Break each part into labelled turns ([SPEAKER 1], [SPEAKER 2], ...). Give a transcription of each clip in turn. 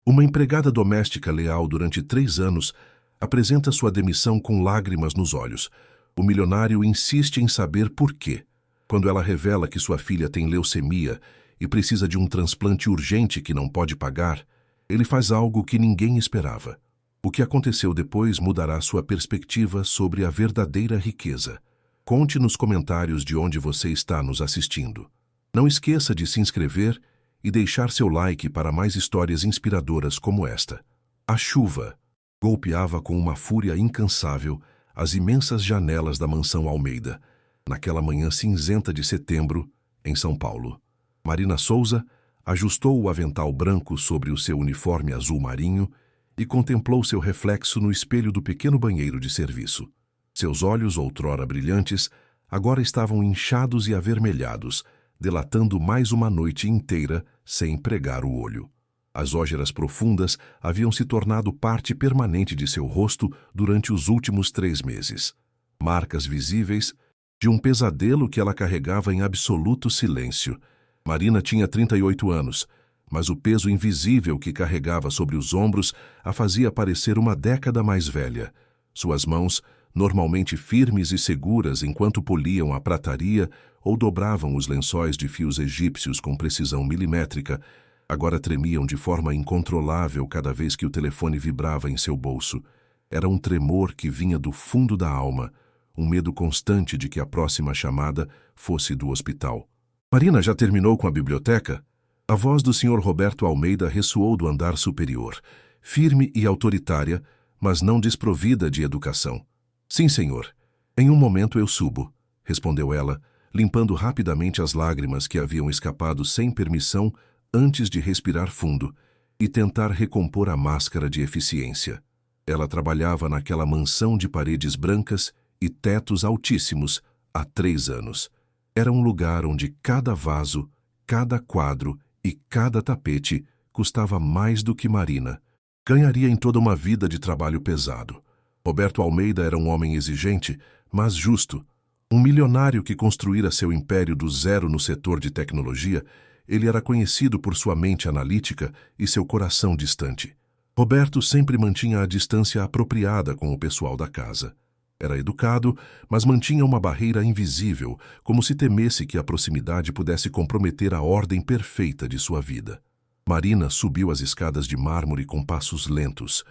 [SPEAKER 1] Uma empregada doméstica leal durante 3 anos apresenta sua demissão com lágrimas nos olhos. O milionário insiste em saber por quê. Quando ela revela que sua filha tem leucemia e precisa de um transplante urgente que não pode pagar, ele faz algo que ninguém esperava. O que aconteceu depois mudará sua perspectiva sobre a verdadeira riqueza. Conte nos comentários de onde você está nos assistindo. Não esqueça de se inscrever e deixar seu like para mais histórias inspiradoras como esta. A chuva golpeava com uma fúria incansável as imensas janelas da mansão Almeida, naquela manhã cinzenta de setembro, em São Paulo. Marina Souza ajustou o avental branco sobre o seu uniforme azul marinho e contemplou seu reflexo no espelho do pequeno banheiro de serviço. Seus olhos, outrora brilhantes, agora estavam inchados e avermelhados, delatando mais uma noite inteira sem pregar o olho. As ógeras profundas haviam se tornado parte permanente de seu rosto durante os últimos 3 meses. Marcas visíveis de um pesadelo que ela carregava em absoluto silêncio. Marina tinha 38 anos, mas o peso invisível que carregava sobre os ombros a fazia parecer uma década mais velha. Suas mãos, normalmente firmes e seguras enquanto poliam a prataria ou dobravam os lençóis de fios egípcios com precisão milimétrica, agora tremiam de forma incontrolável cada vez que o telefone vibrava em seu bolso. Era um tremor que vinha do fundo da alma, um medo constante de que a próxima chamada fosse do hospital. Marina já terminou com a biblioteca? A voz do Sr. Roberto Almeida ressoou do andar superior, firme e autoritária, mas não desprovida de educação. Sim, senhor. Em um momento eu subo, respondeu ela, limpando rapidamente as lágrimas que haviam escapado sem permissão antes de respirar fundo e tentar recompor a máscara de eficiência. Ela trabalhava naquela mansão de paredes brancas e tetos altíssimos há 3 anos. Era um lugar onde cada vaso, cada quadro e cada tapete custava mais do que Marina ganharia em toda uma vida de trabalho pesado. Roberto Almeida era um homem exigente, mas justo. Um milionário que construíra seu império do zero no setor de tecnologia, ele era conhecido por sua mente analítica e seu coração distante. Roberto sempre mantinha a distância apropriada com o pessoal da casa. Era educado, mas mantinha uma barreira invisível, como se temesse que a proximidade pudesse comprometer a ordem perfeita de sua vida. Marina subiu as escadas de mármore com passos lentos,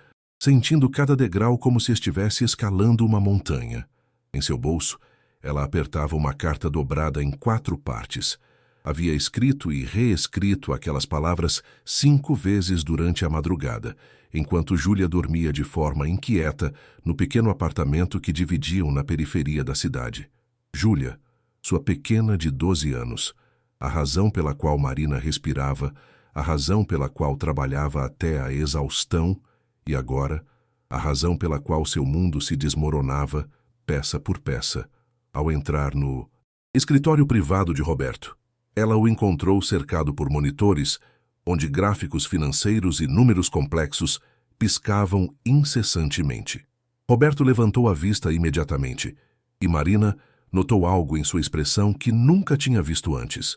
[SPEAKER 1] sentindo cada degrau como se estivesse escalando uma montanha. Em seu bolso, ela apertava uma carta dobrada em 4 partes. Havia escrito e reescrito aquelas palavras 5 vezes durante a madrugada, enquanto Júlia dormia de forma inquieta no pequeno apartamento que dividiam na periferia da cidade. Júlia, sua pequena de 12 anos, a razão pela qual Marina respirava, a razão pela qual trabalhava até a exaustão e agora, a razão pela qual seu mundo se desmoronava, peça por peça, ao entrar no escritório privado de Roberto. Ela o encontrou cercado por monitores, onde gráficos financeiros e números complexos piscavam incessantemente. Roberto levantou a vista imediatamente, e Marina notou algo em sua expressão que nunca tinha visto antes.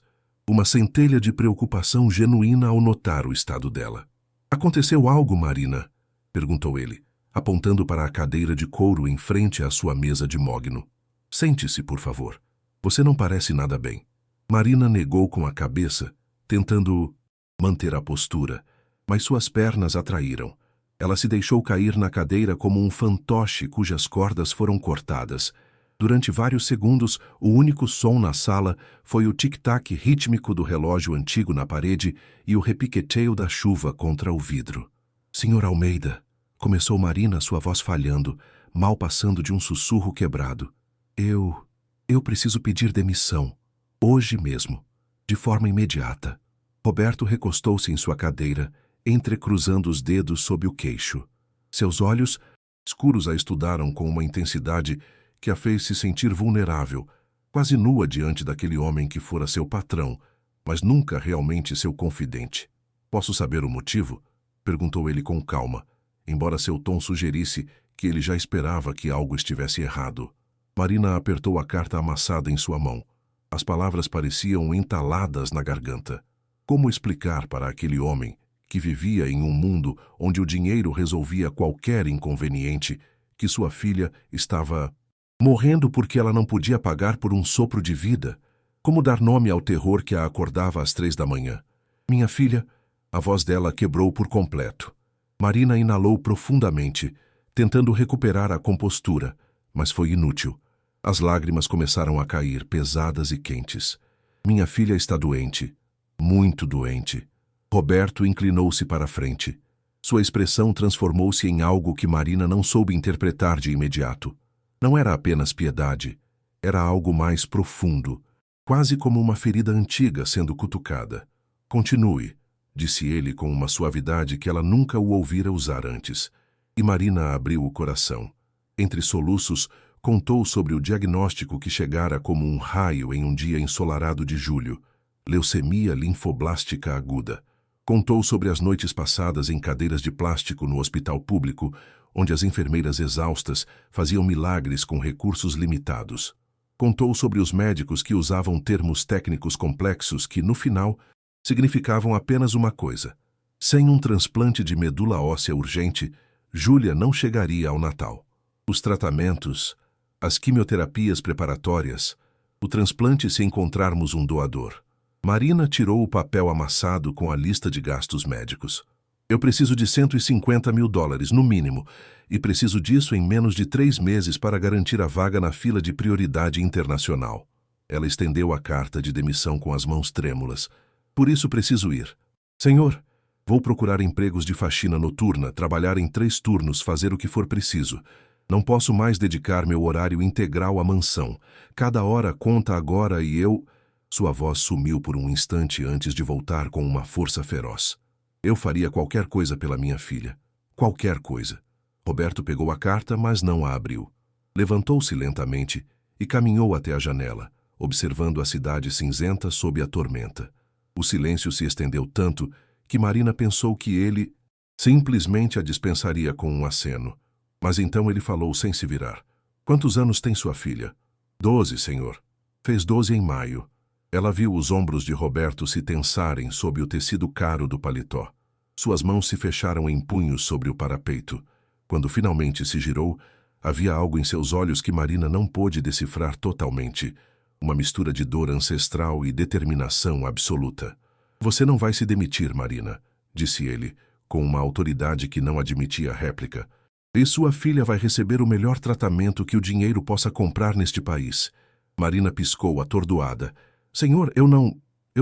[SPEAKER 1] Uma centelha de preocupação genuína ao notar o estado dela. "Aconteceu algo, Marina?" perguntou ele, apontando para a cadeira de couro em frente à sua mesa de mogno. "Sente-se, por favor. Você não parece nada bem." Marina negou com a cabeça, tentando manter a postura, mas suas pernas a traíram. Ela se deixou cair na cadeira como um fantoche cujas cordas foram cortadas. Durante vários segundos, o único som na sala foi o tic-tac rítmico do relógio antigo na parede e o repiqueteio da chuva contra o vidro. "Senhor Almeida", começou Marina, sua voz falhando, mal passando de um sussurro quebrado. Eu preciso pedir demissão. Hoje mesmo, de forma imediata." Roberto recostou-se em sua cadeira, entrecruzando os dedos sob o queixo. Seus olhos, escuros, a estudaram com uma intensidade que a fez se sentir vulnerável, quase nua diante daquele homem que fora seu patrão, mas nunca realmente seu confidente. "Posso saber o motivo?" perguntou ele com calma, embora seu tom sugerisse que ele já esperava que algo estivesse errado. Marina apertou a carta amassada em sua mão. As palavras pareciam entaladas na garganta. Como explicar para aquele homem que vivia em um mundo onde o dinheiro resolvia qualquer inconveniente, que sua filha estava morrendo porque ela não podia pagar por um sopro de vida. Como dar nome ao terror que a acordava às 3 da manhã? Minha filha, a voz dela quebrou por completo. Marina inalou profundamente, tentando recuperar a compostura, mas foi inútil. As lágrimas começaram a cair, pesadas e quentes. Minha filha está doente, muito doente. Roberto inclinou-se para a frente. Sua expressão transformou-se em algo que Marina não soube interpretar de imediato. Não era apenas piedade, era algo mais profundo, quase como uma ferida antiga sendo cutucada. Continue, disse ele com uma suavidade que ela nunca o ouvira usar antes. E Marina abriu o coração. Entre soluços, contou sobre o diagnóstico que chegara como um raio em um dia ensolarado de julho. Leucemia linfoblástica aguda. Contou sobre as noites passadas em cadeiras de plástico no hospital público, onde as enfermeiras exaustas faziam milagres com recursos limitados. Contou sobre os médicos que usavam termos técnicos complexos que, no final, significavam apenas uma coisa. Sem um transplante de medula óssea urgente, Júlia não chegaria ao Natal. Os tratamentos, as quimioterapias preparatórias, o transplante se encontrarmos um doador. Marina tirou o papel amassado com a lista de gastos médicos. Eu preciso de $150 mil, no mínimo, e preciso disso em menos de 3 meses para garantir a vaga na fila de prioridade internacional. Ela estendeu a carta de demissão com as mãos trêmulas. Por isso preciso ir. Senhor, vou procurar empregos de faxina noturna, trabalhar em 3 turnos, fazer o que for preciso. Não posso mais dedicar meu horário integral à mansão. Cada hora conta agora e eu... Sua voz sumiu por um instante antes de voltar com uma força feroz. Eu faria qualquer coisa pela minha filha. Qualquer coisa. Roberto pegou a carta, mas não a abriu. Levantou-se lentamente e caminhou até a janela, observando a cidade cinzenta sob a tormenta. O silêncio se estendeu tanto que Marina pensou que ele simplesmente a dispensaria com um aceno. Mas então ele falou sem se virar. Quantos anos tem sua filha? 12, senhor. Fez 12 em maio. Ela viu os ombros de Roberto se tensarem sob o tecido caro do paletó. Suas mãos se fecharam em punhos sobre o parapeito. Quando finalmente se girou, havia algo em seus olhos que Marina não pôde decifrar totalmente. Uma mistura de dor ancestral e determinação absoluta. Você não vai se demitir, Marina, disse ele, com uma autoridade que não admitia réplica. E sua filha vai receber o melhor tratamento que o dinheiro possa comprar neste país. Marina piscou, atordoada. Senhor, eu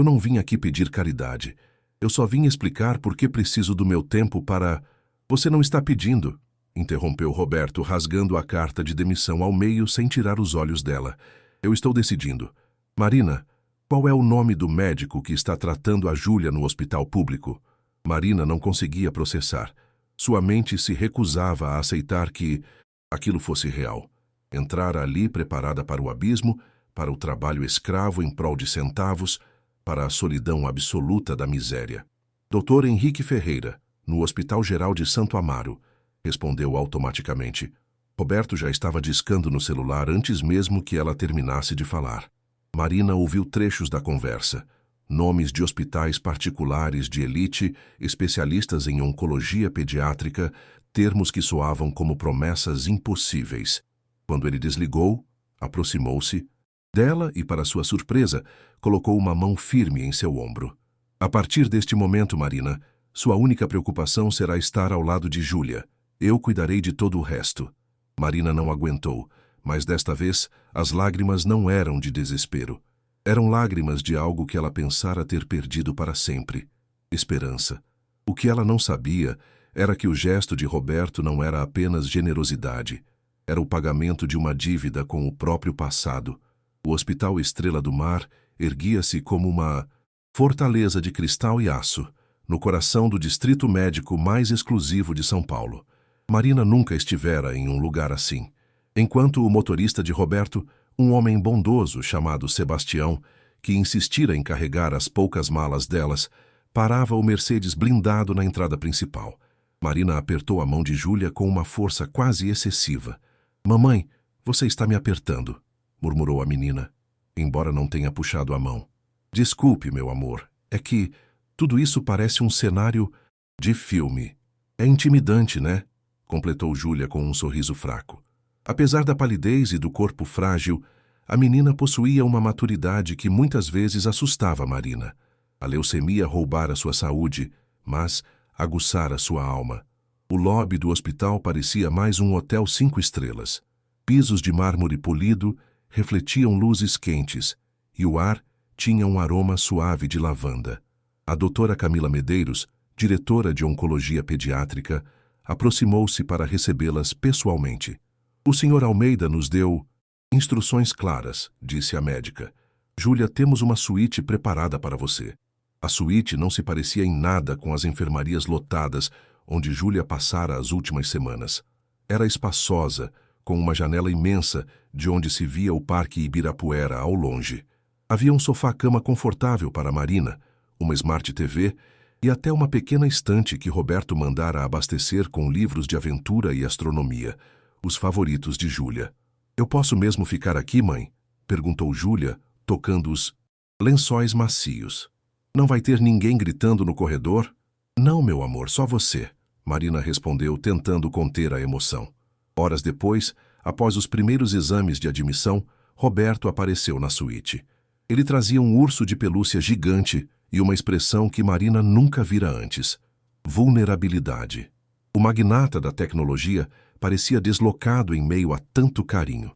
[SPEAKER 1] não vim aqui pedir caridade. Eu só vim explicar por que preciso do meu tempo para... Você não está pedindo, interrompeu Roberto, rasgando a carta de demissão ao meio sem tirar os olhos dela. Eu estou decidindo. Marina, qual é o nome do médico que está tratando a Júlia no hospital público? Marina não conseguia processar. Sua mente se recusava a aceitar que aquilo fosse real. Entrara ali preparada para o abismo, para o trabalho escravo em prol de centavos, para a solidão absoluta da miséria. Dr. Henrique Ferreira, no Hospital Geral de Santo Amaro, respondeu automaticamente. Roberto já estava discando no celular antes mesmo que ela terminasse de falar. Marina ouviu trechos da conversa. Nomes de hospitais particulares de elite, especialistas em oncologia pediátrica, termos que soavam como promessas impossíveis. Quando ele desligou, aproximou-se dela e, para sua surpresa, colocou uma mão firme em seu ombro. A partir deste momento, Marina, sua única preocupação será estar ao lado de Júlia. Eu cuidarei de todo o resto. Marina não aguentou, mas desta vez as lágrimas não eram de desespero. Eram lágrimas de algo que ela pensara ter perdido para sempre. Esperança. O que ela não sabia era que o gesto de Roberto não era apenas generosidade. Era o pagamento de uma dívida com o próprio passado. O Hospital Estrela do Mar erguia-se como uma fortaleza de cristal e aço, no coração do distrito médico mais exclusivo de São Paulo. Marina nunca estivera em um lugar assim. Enquanto o motorista de Roberto, um homem bondoso chamado Sebastião, que insistira em carregar as poucas malas delas, parava o Mercedes blindado na entrada principal. Marina apertou a mão de Júlia com uma força quase excessiva. Mamãe, você está me apertando, murmurou a menina, embora não tenha puxado a mão. Desculpe, meu amor, é que tudo isso parece um cenário De filme. É intimidante, né? Completou Júlia com um sorriso fraco. Apesar da palidez e do corpo frágil, a menina possuía uma maturidade que muitas vezes assustava Marina. A leucemia roubara sua saúde, mas aguçara sua alma. O lobby do hospital parecia mais um hotel 5 estrelas. Pisos de mármore polido refletiam luzes quentes, e o ar tinha um aroma suave de lavanda. A doutora Camila Medeiros, diretora de oncologia pediátrica, aproximou-se para recebê-las pessoalmente. O Sr. Almeida nos deu instruções claras, disse a médica. Júlia, temos uma suíte preparada para você. A suíte não se parecia em nada com as enfermarias lotadas onde Júlia passara as últimas semanas. Era espaçosa, com uma janela imensa de onde se via o Parque Ibirapuera ao longe. Havia um sofá-cama confortável para Marina, uma Smart TV e até uma pequena estante que Roberto mandara abastecer com livros de aventura e astronomia, os favoritos de Júlia. Eu posso mesmo ficar aqui, mãe? Perguntou Júlia, tocando os lençóis macios. Não vai ter ninguém gritando no corredor? Não, meu amor, só você, Marina respondeu, tentando conter a emoção. Horas depois, após os primeiros exames de admissão, Roberto apareceu na suíte. Ele trazia um urso de pelúcia gigante e uma expressão que Marina nunca vira antes: vulnerabilidade. O magnata da tecnologia parecia deslocado em meio a tanto carinho.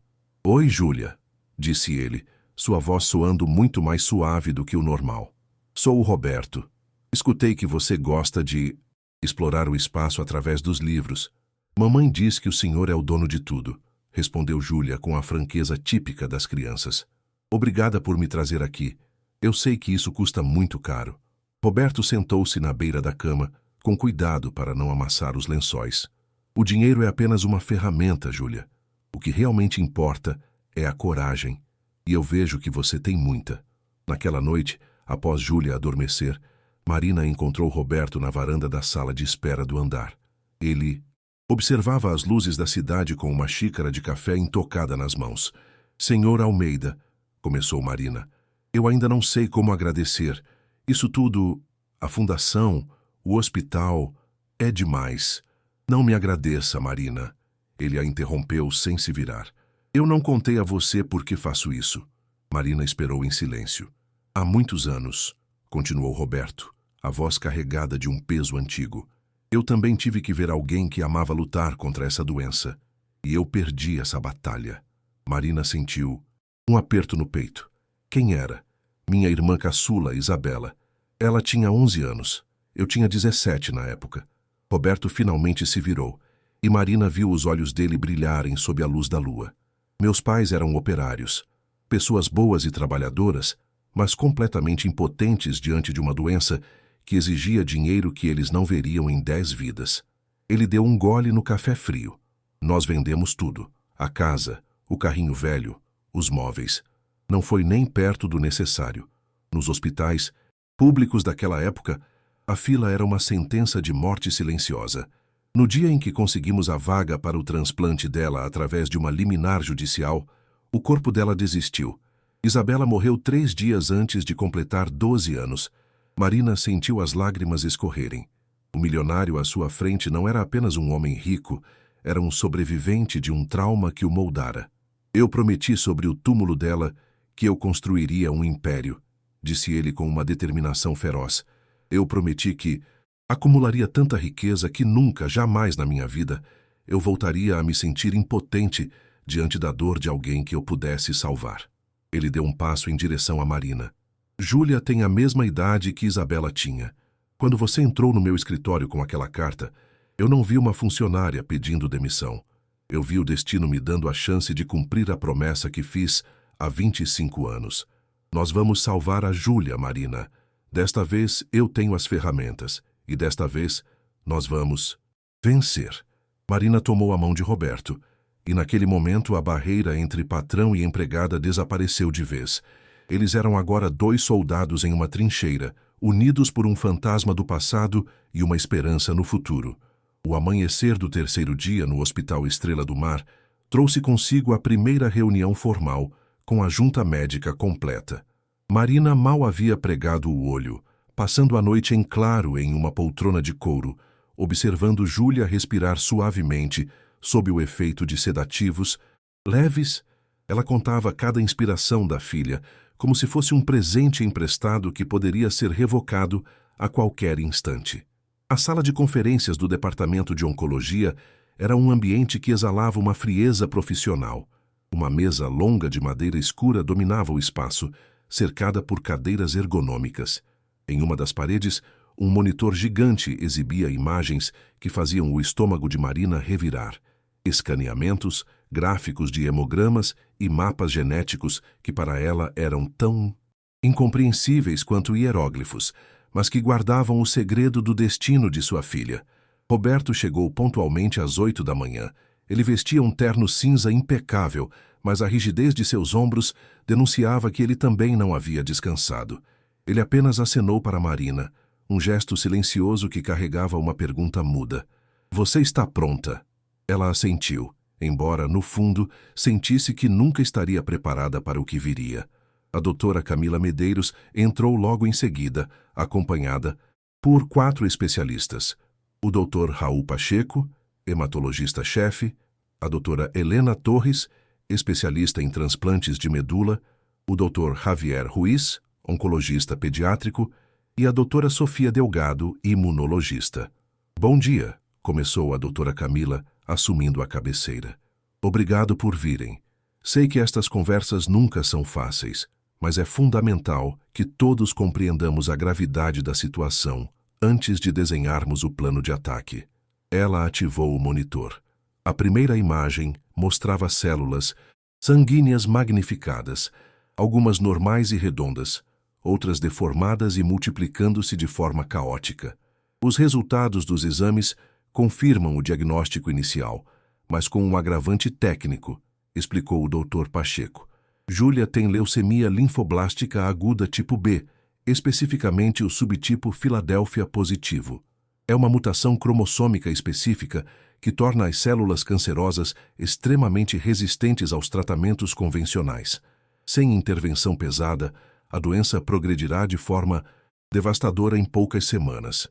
[SPEAKER 1] Oi, Júlia, disse ele, sua voz soando muito mais suave do que o normal. Sou o Roberto. Escutei que você gosta de explorar o espaço através dos livros. Mamãe diz que o senhor é o dono de tudo, respondeu Júlia com a franqueza típica das crianças. Obrigada por me trazer aqui. Eu sei que isso custa muito caro. Roberto sentou-se na beira da cama, com cuidado para não amassar os lençóis. O dinheiro é apenas uma ferramenta, Júlia. O que realmente importa é a coragem. E eu vejo que você tem muita. Naquela noite, após Júlia adormecer, Marina encontrou Roberto na varanda da sala de espera do andar. Ele observava as luzes da cidade com uma xícara de café intocada nas mãos. Senhor Almeida, começou Marina, eu ainda não sei como agradecer. Isso tudo, a fundação, o hospital, é demais. Não me agradeça, Marina. Ele a interrompeu sem se virar. Eu não contei a você por que faço isso. Marina esperou em silêncio. Há muitos anos, continuou Roberto, a voz carregada de um peso antigo. Eu também tive que ver alguém que amava lutar contra essa doença. E eu perdi essa batalha. Marina sentiu um aperto no peito. Quem era? Minha irmã caçula, Isabela. Ela tinha 11 anos. Eu tinha 17 na época. Roberto finalmente se virou, e Marina viu os olhos dele brilharem sob a luz da lua. Meus pais eram operários, pessoas boas e trabalhadoras, mas completamente impotentes diante de uma doença que exigia dinheiro que eles não veriam em 10 vidas. Ele deu um gole no café frio. Nós vendemos tudo. A casa, o carrinho velho, os móveis. Não foi nem perto do necessário. Nos hospitais públicos daquela época, a fila era uma sentença de morte silenciosa. No dia em que conseguimos a vaga para o transplante dela através de uma liminar judicial, o corpo dela desistiu. Isabela morreu 3 dias antes de completar 12 anos. Marina sentiu as lágrimas escorrerem. O milionário à sua frente não era apenas um homem rico, era um sobrevivente de um trauma que o moldara. Eu prometi sobre o túmulo dela que eu construiria um império, disse ele com uma determinação feroz. Eu prometi que acumularia tanta riqueza que nunca, jamais na minha vida, eu voltaria a me sentir impotente diante da dor de alguém que eu pudesse salvar. Ele deu um passo em direção a Marina. Júlia tem a mesma idade que Isabela tinha. Quando você entrou no meu escritório com aquela carta, eu não vi uma funcionária pedindo demissão. Eu vi o destino me dando a chance de cumprir a promessa que fiz há 25 anos. Nós vamos salvar a Júlia, Marina. Desta vez eu tenho as ferramentas, e desta vez nós vamos vencer. Marina tomou a mão de Roberto, e naquele momento a barreira entre patrão e empregada desapareceu de vez. Eles eram agora 2 soldados em uma trincheira, unidos por um fantasma do passado e uma esperança no futuro. O amanhecer do 3º dia no Hospital Estrela do Mar trouxe consigo a primeira reunião formal, com a junta médica completa. Marina mal havia pregado o olho, passando a noite em claro em uma poltrona de couro, observando Júlia respirar suavemente sob o efeito de sedativos leves. Ela contava cada inspiração da filha, como se fosse um presente emprestado que poderia ser revocado a qualquer instante. A sala de conferências do departamento de oncologia era um ambiente que exalava uma frieza profissional. Uma mesa longa de madeira escura dominava o espaço, cercada por cadeiras ergonômicas. Em uma das paredes, um monitor gigante exibia imagens que faziam o estômago de Marina revirar. Escaneamentos, gráficos de hemogramas e mapas genéticos que para ela eram tão incompreensíveis quanto hieróglifos, mas que guardavam o segredo do destino de sua filha. Roberto chegou pontualmente às 8 da manhã. Ele vestia um terno cinza impecável, mas a rigidez de seus ombros denunciava que ele também não havia descansado. Ele apenas acenou para Marina, um gesto silencioso que carregava uma pergunta muda. "Você está pronta?" Ela assentiu, embora, no fundo, sentisse que nunca estaria preparada para o que viria. A doutora Camila Medeiros entrou logo em seguida, acompanhada por 4 especialistas. O doutor Raul Pacheco, hematologista-chefe, a doutora Helena Torres, especialista em transplantes de medula, o doutor Javier Ruiz, oncologista pediátrico, e a doutora Sofia Delgado, imunologista. "Bom dia", começou a doutora Camila, assumindo a cabeceira. "Obrigado por virem. Sei que estas conversas nunca são fáceis, mas é fundamental que todos compreendamos a gravidade da situação antes de desenharmos o plano de ataque." Ela ativou o monitor. A primeira imagem mostrava células sanguíneas magnificadas, algumas normais e redondas, outras deformadas e multiplicando-se de forma caótica. Os resultados dos exames confirmam o diagnóstico inicial, mas com um agravante técnico, explicou o Dr. Pacheco. Júlia tem leucemia linfoblástica aguda tipo B, especificamente o subtipo Filadélfia positivo. É uma mutação cromossômica específica que torna as células cancerosas extremamente resistentes aos tratamentos convencionais. Sem intervenção pesada, a doença progredirá de forma devastadora em poucas semanas.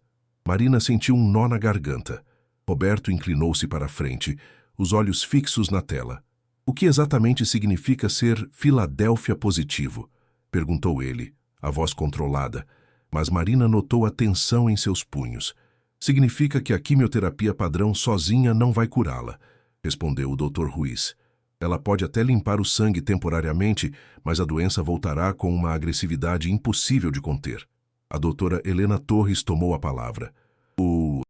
[SPEAKER 1] Marina sentiu um nó na garganta. Roberto inclinou-se para a frente, os olhos fixos na tela. "O que exatamente significa ser Filadélfia positivo?" perguntou ele, a voz controlada, mas Marina notou a tensão em seus punhos. "Significa que a quimioterapia padrão sozinha não vai curá-la", respondeu o Dr. Ruiz. "Ela pode até limpar o sangue temporariamente, mas a doença voltará com uma agressividade impossível de conter." A doutora Helena Torres tomou a palavra. "O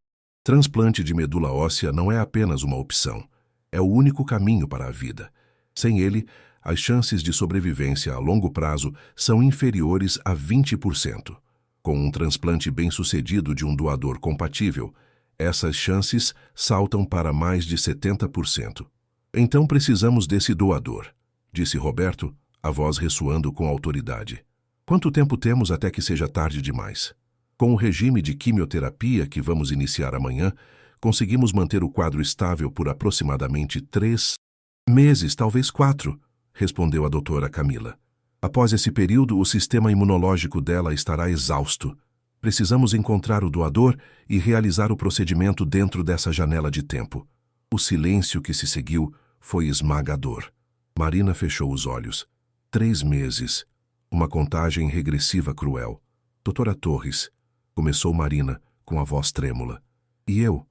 [SPEAKER 1] transplante de medula óssea não é apenas uma opção. É o único caminho para a vida. Sem ele, as chances de sobrevivência a longo prazo são inferiores a 20%. Com um transplante bem-sucedido de um doador compatível, essas chances saltam para mais de 70%. Então precisamos desse doador", disse Roberto, a voz ressoando com autoridade. "Quanto tempo temos até que seja tarde demais?" "Com o regime de quimioterapia que vamos iniciar amanhã, conseguimos manter o quadro estável por aproximadamente 3 meses, talvez 4, respondeu a doutora Camila. "Após esse período, o sistema imunológico dela estará exausto. Precisamos encontrar o doador e realizar o procedimento dentro dessa janela de tempo." O silêncio que se seguiu foi esmagador. Marina fechou os olhos. 3 meses. Uma contagem regressiva cruel. "Doutora Torres", começou Marina, com a voz trêmula. "E eu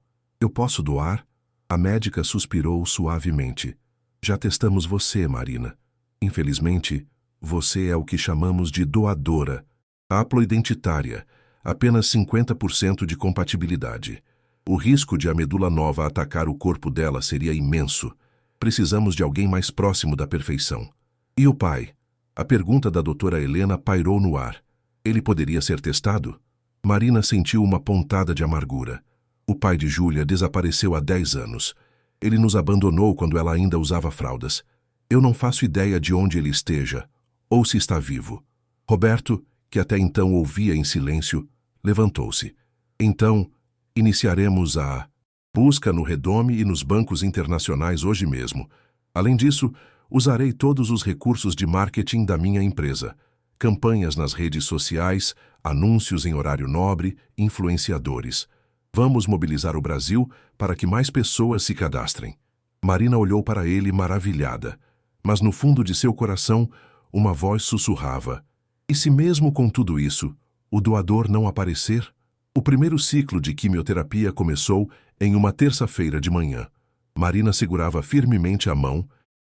[SPEAKER 1] posso doar?" A médica suspirou suavemente. "Já testamos você, Marina. Infelizmente, você é o que chamamos de doadora. Haploidentitária, apenas 50% de compatibilidade. O risco de a medula nova atacar o corpo dela seria imenso. Precisamos de alguém mais próximo da perfeição." "E o pai?" A pergunta da doutora Helena pairou no ar. "Ele poderia ser testado?" Marina sentiu uma pontada de amargura. "O pai de Júlia desapareceu há 10 anos. Ele nos abandonou quando ela ainda usava fraldas. Eu não faço ideia de onde ele esteja, ou se está vivo." Roberto, que até então ouvia em silêncio, levantou-se. "Então, iniciaremos a busca no Redome e nos bancos internacionais hoje mesmo. Além disso, usarei todos os recursos de marketing da minha empresa. campanhas nas redes sociais, anúncios em horário nobre, influenciadores. Vamos mobilizar o Brasil para que mais pessoas se cadastrem. Marina olhou para ele maravilhada, mas no fundo de seu coração, uma voz sussurrava: e se mesmo com tudo isso, o doador não aparecer? O primeiro ciclo de quimioterapia começou em uma terça-feira de manhã. Marina segurava firmemente a mão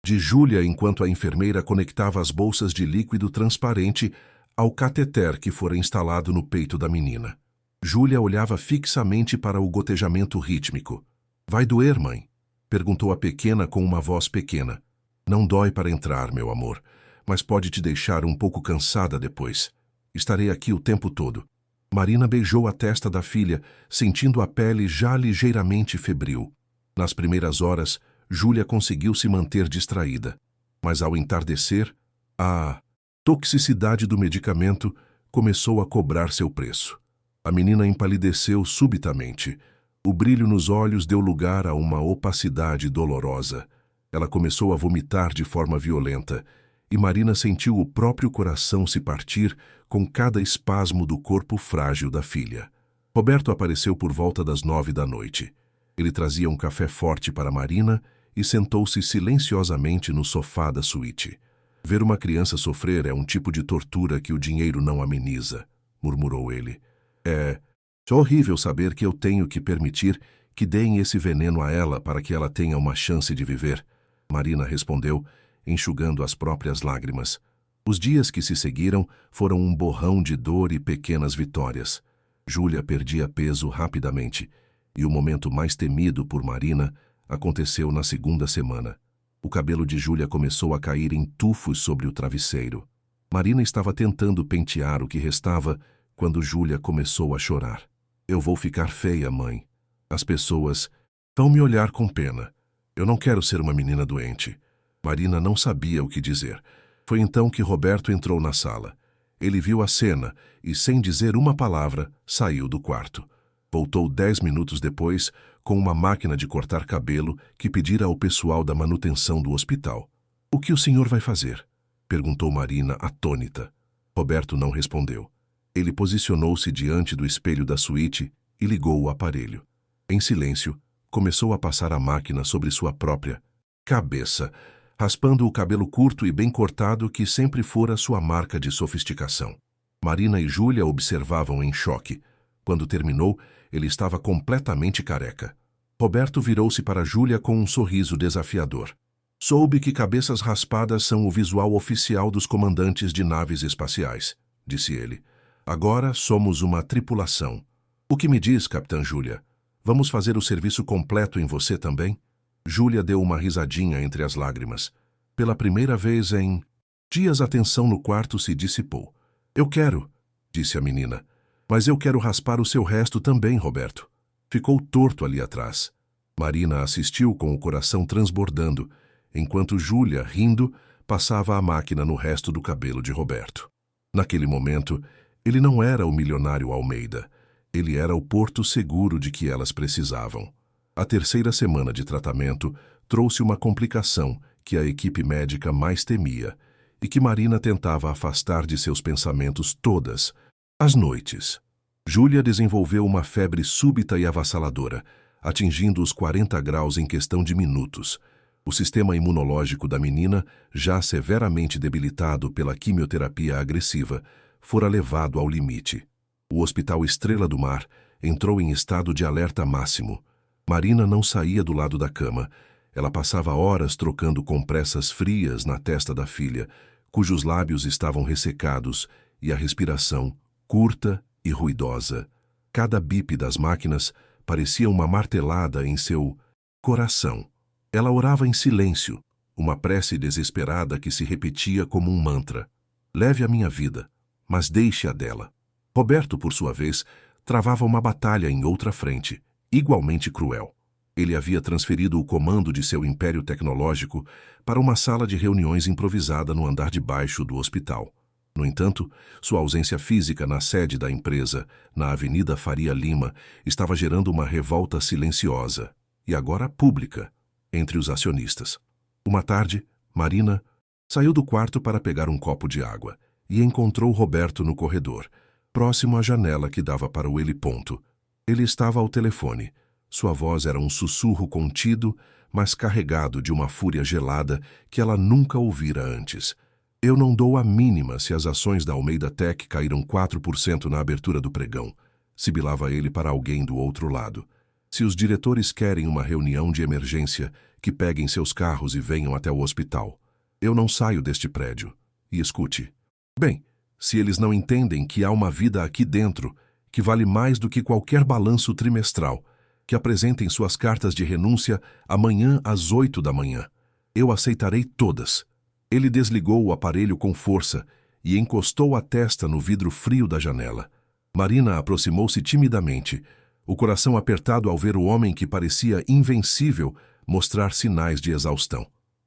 [SPEAKER 1] de Júlia enquanto a enfermeira conectava as bolsas de líquido transparente ao cateter que fora instalado no peito da menina. Júlia olhava fixamente para o gotejamento rítmico. Vai doer, mãe? Perguntou a pequena com uma voz pequena. Não dói para entrar, meu amor, mas pode te deixar um pouco cansada depois. Estarei aqui o tempo todo. Marina beijou a testa da filha, sentindo a pele já ligeiramente febril. Nas primeiras horas, Júlia conseguiu se manter distraída, mas ao entardecer, a toxicidade do medicamento começou a cobrar seu preço. A menina empalideceu subitamente. O brilho nos olhos deu lugar a uma opacidade dolorosa. Ela começou a vomitar de forma violenta, e Marina sentiu o próprio coração se partir com cada espasmo do corpo frágil da filha. Roberto apareceu por volta das 9 da noite. Ele trazia um café forte para Marina e sentou-se silenciosamente no sofá da suíte. Ver uma criança sofrer é um tipo de tortura que o dinheiro não ameniza, murmurou ele. É horrível saber que eu tenho que permitir que deem esse veneno a ela para que ela tenha uma chance de viver, Marina respondeu, enxugando as próprias lágrimas. Os dias que se seguiram foram um borrão de dor e pequenas vitórias. Júlia perdia peso rapidamente, e o momento mais temido por Marina aconteceu na segunda semana. O cabelo de Júlia começou a cair em tufos sobre o travesseiro. Marina estava tentando pentear o que restava quando Júlia começou a chorar. Eu vou ficar feia, mãe. As pessoas vão me olhar com pena. Eu não quero ser uma menina doente. Marina não sabia o que dizer. Foi então que Roberto entrou na sala. Ele viu a cena e, sem dizer uma palavra, saiu do quarto. Voltou 10 minutos depois com uma máquina de cortar cabelo que pedira ao pessoal da manutenção do hospital. O que o senhor vai fazer? Perguntou Marina, atônita. Roberto não respondeu. Ele posicionou-se diante do espelho da suíte e ligou o aparelho. Em silêncio, começou a passar a máquina sobre sua própria cabeça, raspando o cabelo curto e bem cortado que sempre fora sua marca de sofisticação. Marina e Júlia observavam em choque. Quando terminou, ele estava completamente careca. Roberto virou-se para Júlia com um sorriso desafiador. Soube que cabeças raspadas são o visual oficial dos comandantes de naves espaciais, disse ele. Agora somos uma tripulação. O que me diz, Capitã Júlia? Vamos fazer o serviço completo em você também? Júlia deu uma risadinha entre as lágrimas. Pela primeira vez em dias a tensão no quarto se dissipou. Eu quero, disse a menina. Mas eu quero raspar o seu resto também, Roberto. Ficou torto ali atrás. Marina assistiu com o coração transbordando, enquanto Júlia, rindo, passava a máquina no resto do cabelo de Roberto. Naquele momento, ele não era o milionário Almeida. Ele era o porto seguro de que elas precisavam. A terceira semana de tratamento trouxe uma complicação que a equipe médica mais temia e que Marina tentava afastar de seus pensamentos todas as noites. Júlia desenvolveu uma febre súbita e avassaladora, atingindo os 40 graus em questão de minutos. O sistema imunológico da menina, já severamente debilitado pela quimioterapia agressiva, fora levado ao limite. O Hospital Estrela do Mar entrou em estado de alerta máximo. Marina não saía do lado da cama. Ela passava horas trocando compressas frias na testa da filha, cujos lábios estavam ressecados e a respiração curta e ruidosa. Cada bip das máquinas parecia uma martelada em seu coração. Ela orava em silêncio, uma prece desesperada que se repetia como um mantra. Leve a minha vida, mas deixe a dela. Roberto, por sua vez, travava uma batalha em outra frente, igualmente cruel. Ele havia transferido o comando de seu império tecnológico para uma sala de reuniões improvisada no andar de baixo do hospital. No entanto, sua ausência física na sede da empresa, na Avenida Faria Lima, estava gerando uma revolta silenciosa, e agora pública, entre os acionistas. Uma tarde, Marina saiu do quarto para pegar um copo de água. e encontrou Roberto no corredor, próximo à janela que dava para o heliponto. Ele estava ao telefone. Sua voz era um sussurro contido, mas carregado de uma fúria gelada que ela nunca ouvira antes. Eu não dou a mínima se as ações da Almeida Tech caíram 4% na abertura do pregão, sibilava ele para alguém do outro lado. Se os diretores querem uma reunião de emergência, que peguem seus carros e venham até o hospital. Eu não saio deste prédio. E escute. Bem, se eles não entendem que há uma vida aqui dentro, que vale mais do que qualquer balanço trimestral, que apresentem suas cartas de renúncia amanhã às 8 da manhã. Eu aceitarei todas. Ele desligou o aparelho com força e encostou a testa no vidro frio da janela. Marina aproximou-se timidamente, o coração apertado ao ver o homem que parecia invencível mostrar sinais de exaustão.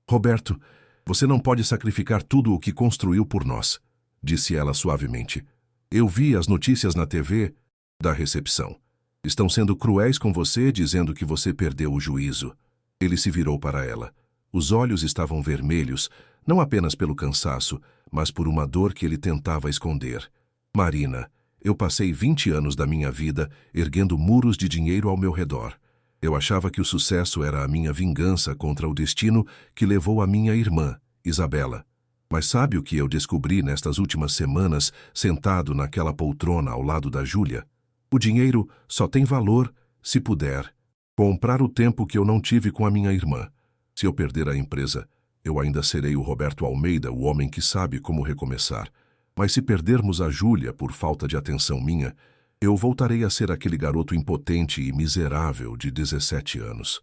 [SPEAKER 1] Roberto, você não pode sacrificar tudo o que construiu por nós, disse ela suavemente. Eu vi as notícias na TV da recepção. Estão sendo cruéis com você, dizendo que você perdeu o juízo. Ele se virou para ela. Os olhos estavam vermelhos, não apenas pelo cansaço, mas por uma dor que ele tentava esconder. Marina, eu passei 20 anos da minha vida erguendo muros de dinheiro ao meu redor. Eu achava que o sucesso era a minha vingança contra o destino que levou a minha irmã, Isabela. Mas sabe o que eu descobri nestas últimas semanas, sentado naquela poltrona ao lado da Júlia? O dinheiro só tem valor, se puder, comprar o tempo que eu não tive com a minha irmã. Se eu perder a empresa, eu ainda serei o Roberto Almeida, o homem que sabe como recomeçar. Mas se perdermos a Júlia por falta de atenção minha, eu voltarei a ser aquele garoto impotente e miserável de 17 anos.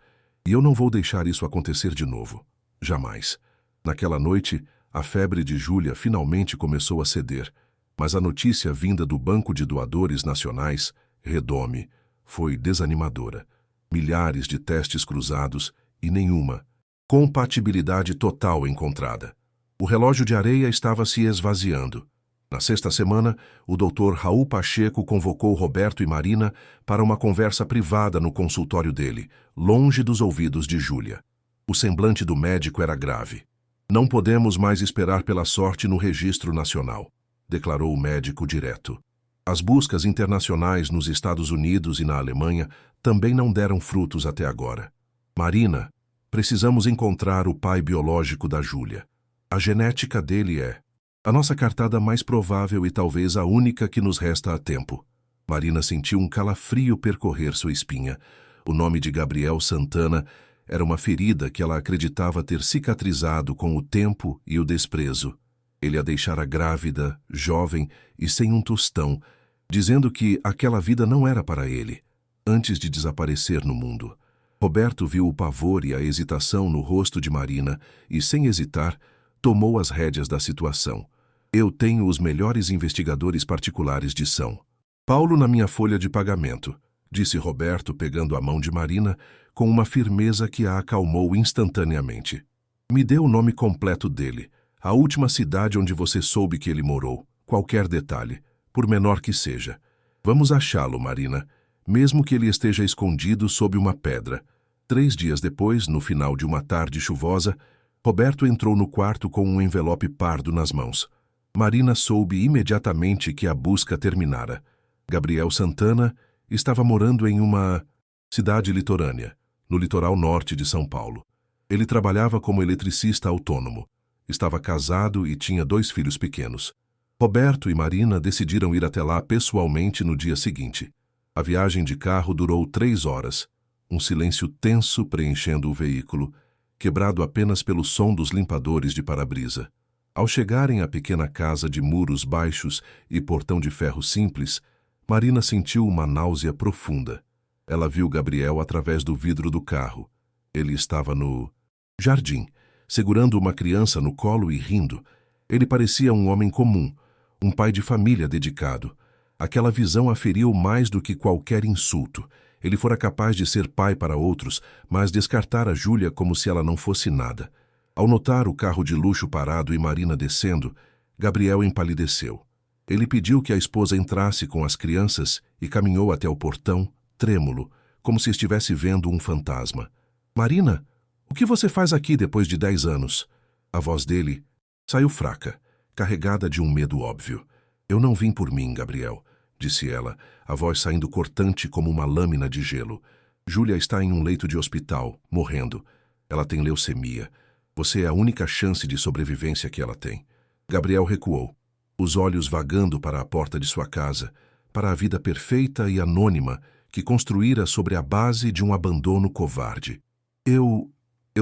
[SPEAKER 1] E eu não vou deixar isso acontecer de novo. Jamais. Naquela noite, a febre de Júlia finalmente começou a ceder, mas a notícia vinda do Banco de Doadores Nacionais, Redome, foi desanimadora. Milhares de testes cruzados e nenhuma compatibilidade total encontrada. O relógio de areia estava se esvaziando. Na sexta semana, o Dr. Raul Pacheco convocou Roberto e Marina para uma conversa privada no consultório dele, longe dos ouvidos de Júlia. O semblante do médico era grave. Não podemos mais esperar pela sorte no registro nacional, declarou o médico direto. As buscas internacionais nos Estados Unidos e na Alemanha também não deram frutos até agora. Marina, precisamos encontrar o pai biológico da Júlia. A genética dele é a nossa cartada mais provável e talvez a única que nos resta a tempo. Marina sentiu um calafrio percorrer sua espinha. O nome de Gabriel Santana era uma ferida que ela acreditava ter cicatrizado com o tempo e o desprezo. Ele a deixara grávida, jovem e sem um tostão, dizendo que aquela vida não era para ele, antes de desaparecer no mundo. Roberto viu o pavor e a hesitação no rosto de Marina e, sem hesitar, tomou as rédeas da situação. Eu tenho os melhores investigadores particulares de São Paulo na minha folha de pagamento, disse Roberto, pegando a mão de Marina com uma firmeza que a acalmou instantaneamente. Me dê o nome completo dele, a última cidade onde você soube que ele morou, qualquer detalhe, por menor que seja. Vamos achá-lo, Marina, mesmo que ele esteja escondido sob uma pedra. 3 dias depois, no final de uma tarde chuvosa, Roberto entrou no quarto com um envelope pardo nas mãos. Marina soube imediatamente que a busca terminara. Gabriel Santana estava morando em uma cidade litorânea, no litoral norte de São Paulo. Ele trabalhava como eletricista autônomo. Estava casado e tinha 2 filhos pequenos. Roberto e Marina decidiram ir até lá pessoalmente no dia seguinte. A viagem de carro durou 3 horas. Um silêncio tenso preenchendo o veículo, quebrado apenas pelo som dos limpadores de para-brisa. Ao chegarem à pequena casa de muros baixos e portão de ferro simples, Marina sentiu uma náusea profunda. Ela viu Gabriel através do vidro do carro. Ele estava no jardim, segurando uma criança no colo e rindo. Ele parecia um homem comum, um pai de família dedicado. Aquela visão a feriu mais do que qualquer insulto. Ele fora capaz de ser pai para outros, mas descartara Júlia como se ela não fosse nada. Ao notar o carro de luxo parado e Marina descendo, Gabriel empalideceu. Ele pediu que a esposa entrasse com as crianças e caminhou até o portão, trêmulo, como se estivesse vendo um fantasma. Marina, o que você faz aqui depois de 10 anos? A voz dele saiu fraca, carregada de um medo óbvio. Eu não vim por mim, Gabriel, disse ela, a voz saindo cortante como uma lâmina de gelo. Júlia está em um leito de hospital, morrendo. Ela tem leucemia. Você é a única chance de sobrevivência que ela tem. Gabriel recuou, os olhos vagando para a porta de sua casa, para a vida perfeita e anônima que construíra sobre a base de um abandono covarde. Eu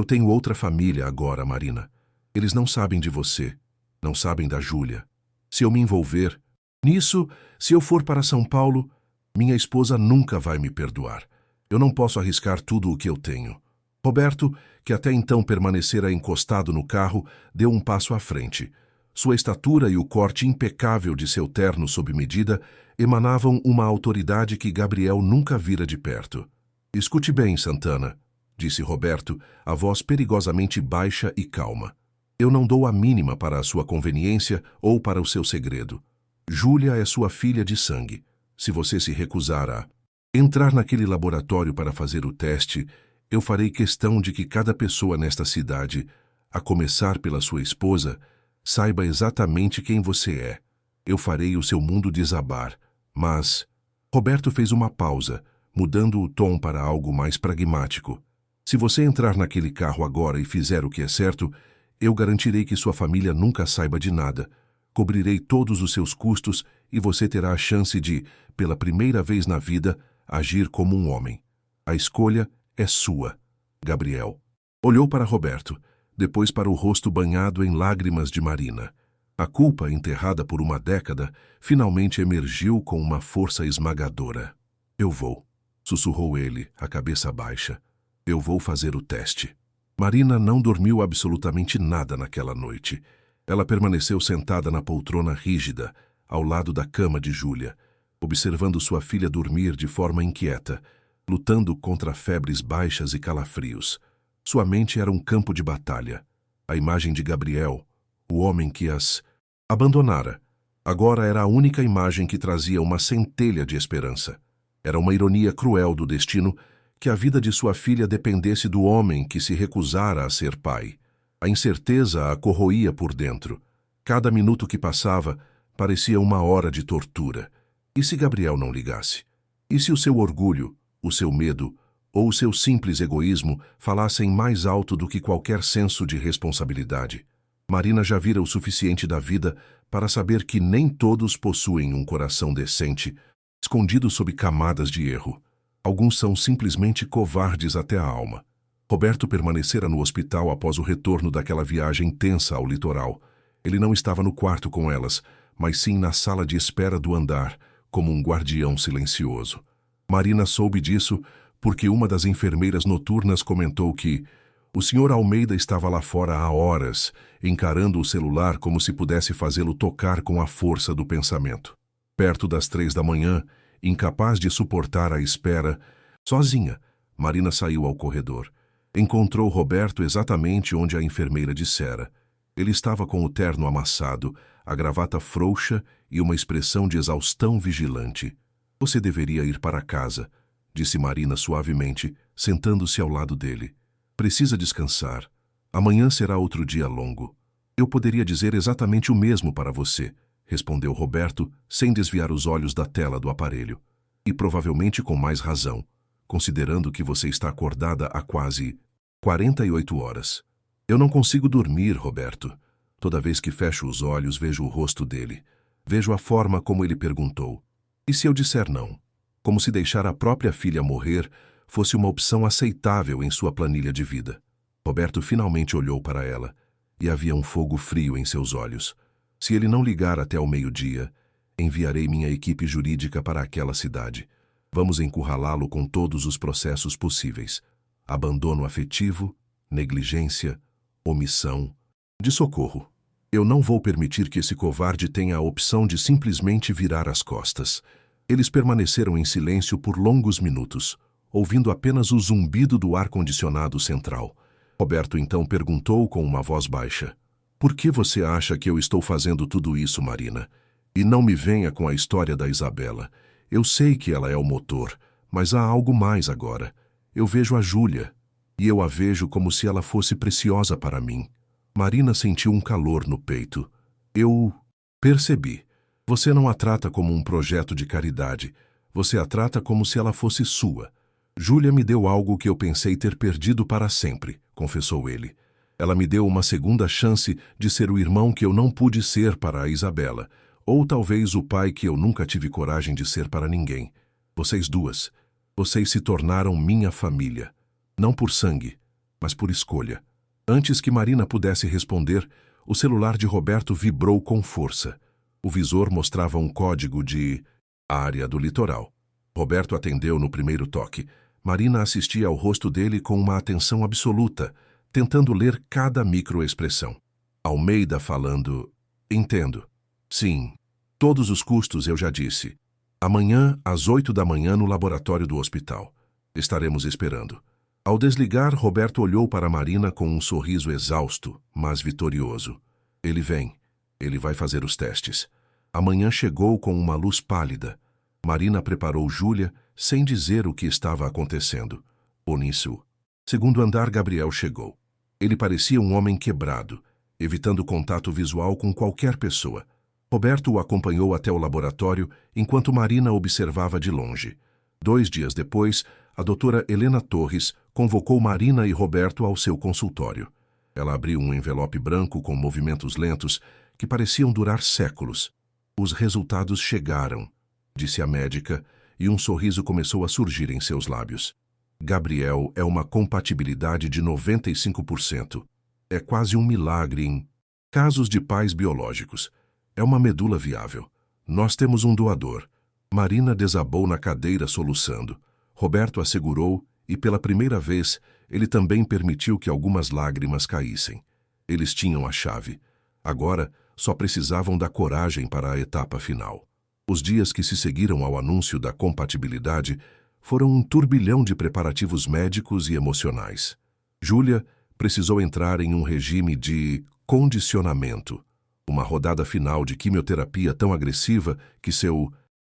[SPEAKER 1] tenho outra família agora, Marina. Eles não sabem de você, não sabem da Júlia. Se eu me envolver nisso, se eu for para São Paulo, minha esposa nunca vai me perdoar. Eu não posso arriscar tudo o que eu tenho. Roberto, que até então permanecera encostado no carro, deu um passo à frente. Sua estatura e o corte impecável de seu terno sob medida emanavam uma autoridade que Gabriel nunca vira de perto. Escute bem, Santana, disse Roberto, a voz perigosamente baixa e calma. Eu não dou a mínima para a sua conveniência ou para o seu segredo. Júlia é sua filha de sangue. Se você se recusar a entrar naquele laboratório para fazer o teste, eu farei questão de que cada pessoa nesta cidade, a começar pela sua esposa, saiba exatamente quem você é. Eu farei o seu mundo desabar, mas... Roberto fez uma pausa, mudando o tom para algo mais pragmático. Se você entrar naquele carro agora e fizer o que é certo, eu garantirei que sua família nunca saiba de nada. Cobrirei todos os seus custos e você terá a chance de, pela primeira vez na vida, agir como um homem. A escolha é sua, Gabriel. Olhou para Roberto, depois para o rosto banhado em lágrimas de Marina. A culpa, enterrada por uma década, finalmente emergiu com uma força esmagadora. Eu vou, sussurrou ele, a cabeça baixa. Eu vou fazer o teste. Marina não dormiu absolutamente nada naquela noite. Ela permaneceu sentada na poltrona rígida, ao lado da cama de Júlia, observando sua filha dormir de forma inquieta, lutando contra febres baixas e calafrios. Sua mente era um campo de batalha. A imagem de Gabriel, o homem que as abandonara, agora era a única imagem que trazia uma centelha de esperança. Era uma ironia cruel do destino que a vida de sua filha dependesse do homem que se recusara a ser pai. A incerteza a corroía por dentro. Cada minuto que passava parecia uma hora de tortura. E se Gabriel não ligasse? E se o seu orgulho, o seu medo ou o seu simples egoísmo falassem mais alto do que qualquer senso de responsabilidade? Marina já vira o suficiente da vida para saber que nem todos possuem um coração decente, escondido sob camadas de erro. Alguns são simplesmente covardes até a alma. Roberto permanecera no hospital após o retorno daquela viagem tensa ao litoral. Ele não estava no quarto com elas, mas sim na sala de espera do andar, como um guardião silencioso. Marina soube disso porque uma das enfermeiras noturnas comentou que o Sr. Almeida estava lá fora há horas, encarando o celular como se pudesse fazê-lo tocar com a força do pensamento. Perto das 3 da manhã, incapaz de suportar a espera, sozinha, Marina saiu ao corredor. Encontrou Roberto exatamente onde a enfermeira dissera. Ele estava com o terno amassado, a gravata frouxa e uma expressão de exaustão vigilante. Você deveria ir para casa, disse Marina suavemente, sentando-se ao lado dele. Precisa descansar. Amanhã será outro dia longo. Eu poderia dizer exatamente o mesmo para você, respondeu Roberto, sem desviar os olhos da tela do aparelho. E provavelmente com mais razão, considerando que você está acordada há quase 48 horas. Eu não consigo dormir, Roberto. Toda vez que fecho os olhos, vejo o rosto dele. Vejo a forma como ele perguntou. E se eu disser não? Como se deixar a própria filha morrer fosse uma opção aceitável em sua planilha de vida. Roberto finalmente olhou para ela, e havia um fogo frio em seus olhos. Se ele não ligar até o meio-dia, enviarei minha equipe jurídica para aquela cidade. Vamos encurralá-lo com todos os processos possíveis. Abandono afetivo, negligência, omissão, de socorro. Eu não vou permitir que esse covarde tenha a opção de simplesmente virar as costas. Eles permaneceram em silêncio por longos minutos, ouvindo apenas o zumbido do ar-condicionado central. Roberto então perguntou com uma voz baixa. Por que você acha que eu estou fazendo tudo isso, Marina? E não me venha com a história da Isabela. Eu sei que ela é o motor, mas há algo mais agora. Eu vejo a Júlia, e eu a vejo como se ela fosse preciosa para mim. Marina sentiu um calor no peito. Eu percebi. Você não a trata como um projeto de caridade. Você a trata como se ela fosse sua. Júlia me deu algo que eu pensei ter perdido para sempre, confessou ele. Ela me deu uma segunda chance de ser o irmão que eu não pude ser para a Isabela, ou talvez o pai que eu nunca tive coragem de ser para ninguém. Vocês duas. Vocês se tornaram minha família. Não por sangue, mas por escolha. Antes que Marina pudesse responder, o celular de Roberto vibrou com força. O visor mostrava um código de área do litoral. Roberto atendeu no primeiro toque. Marina assistia ao rosto dele com uma atenção absoluta, tentando ler cada microexpressão. Almeida falando: entendo. Sim, todos os custos eu já disse. Amanhã, às 8 da manhã, no laboratório do hospital. Estaremos esperando. Ao desligar, Roberto olhou para Marina com um sorriso exausto, mas vitorioso. Ele vem. Ele vai fazer os testes. Amanhã chegou com uma luz pálida. Marina preparou Júlia, sem dizer o que estava acontecendo. Nisso, segundo andar, Gabriel chegou. Ele parecia um homem quebrado, evitando contato visual com qualquer pessoa. Roberto o acompanhou até o laboratório, enquanto Marina observava de longe. 2 dias depois, a doutora Helena Torres convocou Marina e Roberto ao seu consultório. Ela abriu um envelope branco com movimentos lentos que pareciam durar séculos. Os resultados chegaram, disse a médica, e um sorriso começou a surgir em seus lábios. Gabriel é uma compatibilidade de 95%. É quase um milagre em casos de pais biológicos. É uma medula viável. Nós temos um doador. Marina desabou na cadeira soluçando. Roberto a segurou e, pela primeira vez, ele também permitiu que algumas lágrimas caíssem. Eles tinham a chave. Agora, só precisavam da coragem para a etapa final. Os dias que se seguiram ao anúncio da compatibilidade foram um turbilhão de preparativos médicos e emocionais. Júlia precisou entrar em um regime de condicionamento, uma rodada final de quimioterapia tão agressiva que seu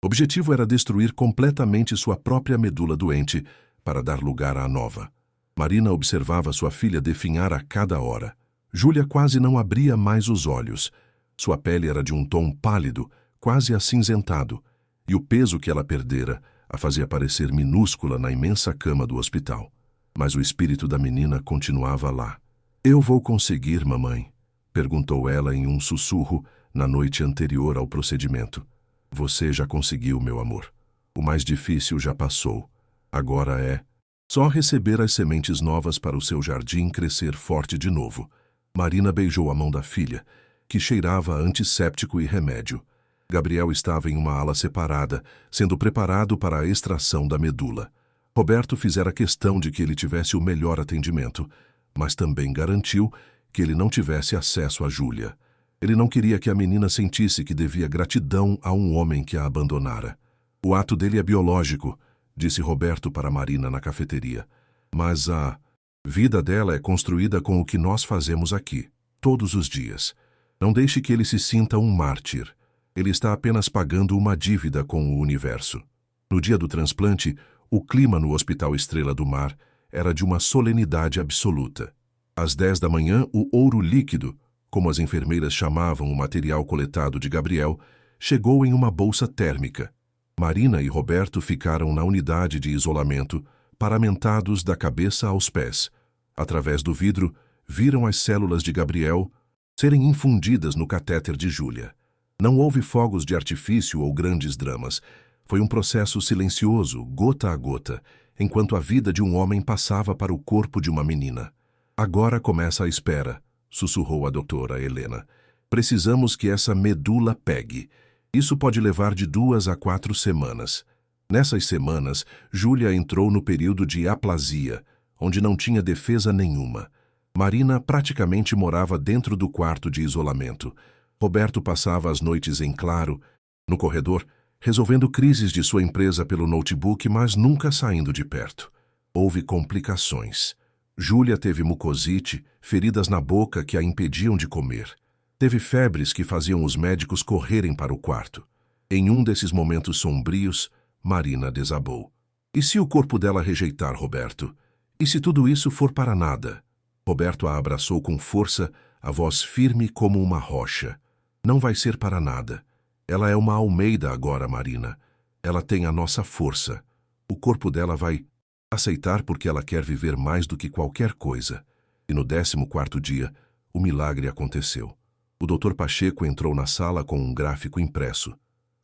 [SPEAKER 1] objetivo era destruir completamente sua própria medula doente para dar lugar à nova. Marina observava sua filha definhar a cada hora. Júlia quase não abria mais os olhos. Sua pele era de um tom pálido, quase acinzentado, e o peso que ela perdera a fazia parecer minúscula na imensa cama do hospital. Mas o espírito da menina continuava lá. "Eu vou conseguir, mamãe?" perguntou ela em um sussurro na noite anterior ao procedimento. "Você já conseguiu, meu amor. O mais difícil já passou. Agora é só receber as sementes novas para o seu jardim crescer forte de novo." Marina beijou a mão da filha, que cheirava a antisséptico e remédio. Gabriel estava em uma ala separada, sendo preparado para a extração da medula. Roberto fizera questão de que ele tivesse o melhor atendimento, mas também garantiu que ele não tivesse acesso a Júlia. Ele não queria que a menina sentisse que devia gratidão a um homem que a abandonara. "O ato dele é biológico", disse Roberto para Marina na cafeteria. "Mas a vida dela é construída com o que nós fazemos aqui, todos os dias. Não deixe que ele se sinta um mártir. Ele está apenas pagando uma dívida com o universo." No dia do transplante, o clima no Hospital Estrela do Mar era de uma solenidade absoluta. Às 10 da manhã, o ouro líquido, como as enfermeiras chamavam o material coletado de Gabriel, chegou em uma bolsa térmica. Marina e Roberto ficaram na unidade de isolamento, paramentados da cabeça aos pés. Através do vidro, viram as células de Gabriel serem infundidas no catéter de Júlia. Não houve fogos de artifício ou grandes dramas. Foi um processo silencioso, gota a gota, enquanto a vida de um homem passava para o corpo de uma menina. "Agora começa a espera", sussurrou a doutora Helena. "Precisamos que essa medula pegue. Isso pode levar de 2 a 4 semanas. Nessas semanas, Júlia entrou no período de aplasia, onde não tinha defesa nenhuma. Marina praticamente morava dentro do quarto de isolamento. Roberto passava as noites em claro, no corredor, resolvendo crises de sua empresa pelo notebook, mas nunca saindo de perto. Houve complicações. Júlia teve mucosite, feridas na boca que a impediam de comer. Teve febres que faziam os médicos correrem para o quarto. Em um desses momentos sombrios, Marina desabou. E se o corpo dela rejeitar Roberto? E se tudo isso for para nada? Roberto a abraçou com força, a voz firme como uma rocha. Não vai ser para nada. Ela é uma Almeida agora, Marina. Ela tem a nossa força. O corpo dela vai aceitar porque ela quer viver mais do que qualquer coisa. E no 14º dia, o milagre aconteceu. O Dr. Pacheco entrou na sala com um gráfico impresso.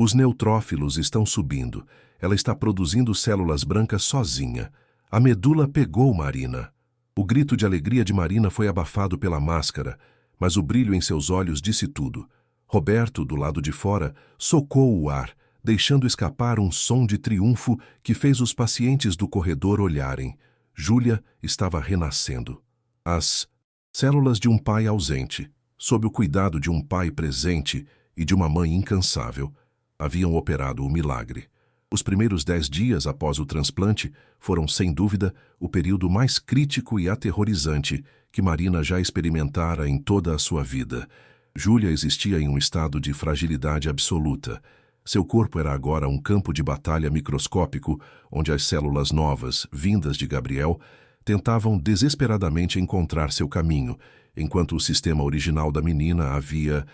[SPEAKER 1] Os neutrófilos estão subindo. Ela está produzindo células brancas sozinha. A medula pegou, Marina. O grito de alegria de Marina foi abafado pela máscara, mas o brilho em seus olhos disse tudo. Roberto, do lado de fora, socou o ar, deixando escapar um som de triunfo que fez os pacientes do corredor olharem. Júlia estava renascendo. As células de um pai ausente, sob o cuidado de um pai presente e de uma mãe incansável, haviam operado o milagre. Os primeiros 10 dias após o transplante foram, sem dúvida, o período mais crítico e aterrorizante que Marina já experimentara em toda a sua vida. Júlia existia em um estado de fragilidade absoluta. Seu corpo era agora um campo de batalha microscópico, onde as células novas, vindas de Gabriel, tentavam desesperadamente encontrar seu caminho, enquanto o sistema original da menina havia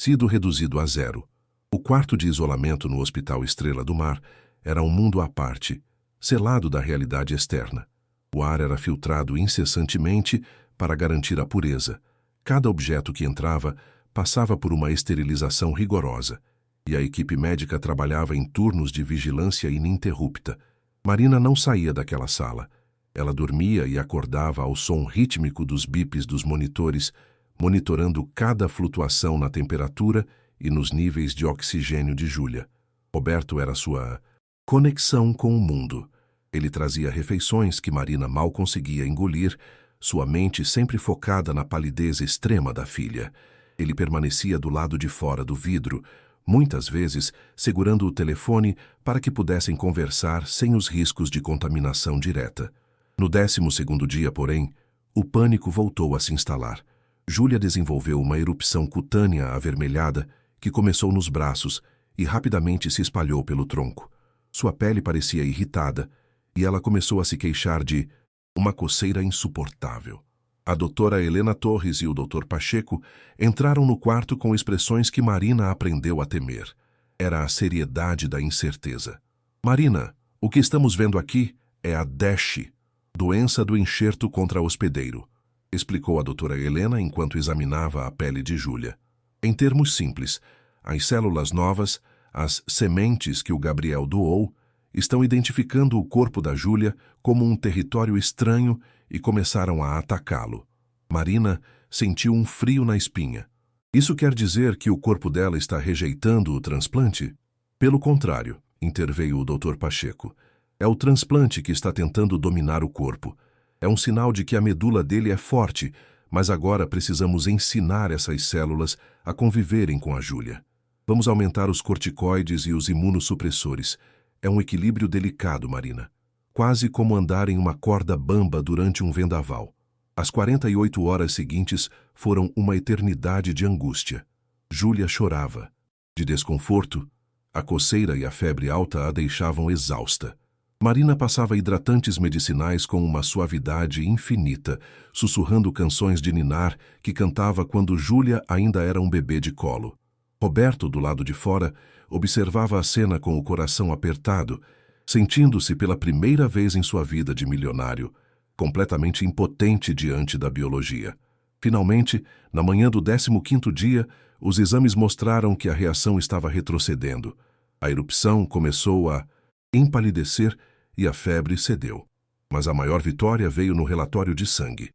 [SPEAKER 1] sido reduzido a zero. O quarto de isolamento no Hospital Estrela do Mar era um mundo à parte, selado da realidade externa. O ar era filtrado incessantemente para garantir a pureza. Cada objeto que entrava passava por uma esterilização rigorosa, e a equipe médica trabalhava em turnos de vigilância ininterrupta. Marina não saía daquela sala. Ela dormia e acordava ao som rítmico dos bips dos monitores, monitorando cada flutuação na temperatura e nos níveis de oxigênio de Júlia. Roberto era sua conexão com o mundo. Ele trazia refeições que Marina mal conseguia engolir, sua mente sempre focada na palidez extrema da filha. Ele permanecia do lado de fora do vidro, muitas vezes segurando o telefone para que pudessem conversar sem os riscos de contaminação direta. No 12º dia, porém, o pânico voltou a se instalar. Júlia desenvolveu uma erupção cutânea avermelhada que começou nos braços e rapidamente se espalhou pelo tronco. Sua pele parecia irritada e ela começou a se queixar de uma coceira insuportável. A doutora Helena Torres e o Dr. Pacheco entraram no quarto com expressões que Marina aprendeu a temer. Era a seriedade da incerteza. Marina, o que estamos vendo aqui é a DASH, doença do enxerto contra-hospedeiro, explicou a doutora Helena enquanto examinava a pele de Júlia. Em termos simples, as células novas, as sementes que o Gabriel doou, estão identificando o corpo da Júlia como um território estranho e começaram a atacá-lo. Marina sentiu um frio na espinha. Isso quer dizer que o corpo dela está rejeitando o transplante? Pelo contrário, interveio o Dr. Pacheco. É o transplante que está tentando dominar o corpo. É um sinal de que a medula dele é forte, mas agora precisamos ensinar essas células a conviverem com a Júlia. Vamos aumentar os corticoides e os imunossupressores. É um equilíbrio delicado, Marina. Quase como andar em uma corda bamba durante um vendaval. As 48 horas seguintes foram uma eternidade de angústia. Júlia chorava. De desconforto, a coceira e a febre alta a deixavam exausta. Marina passava hidratantes medicinais com uma suavidade infinita, sussurrando canções de ninar que cantava quando Júlia ainda era um bebê de colo. Roberto, do lado de fora, observava a cena com o coração apertado, sentindo-se pela primeira vez em sua vida de milionário, completamente impotente diante da biologia. Finalmente, na manhã do 15º dia, os exames mostraram que a reação estava retrocedendo. A erupção começou a empalidecer e a febre cedeu. Mas a maior vitória veio no relatório de sangue.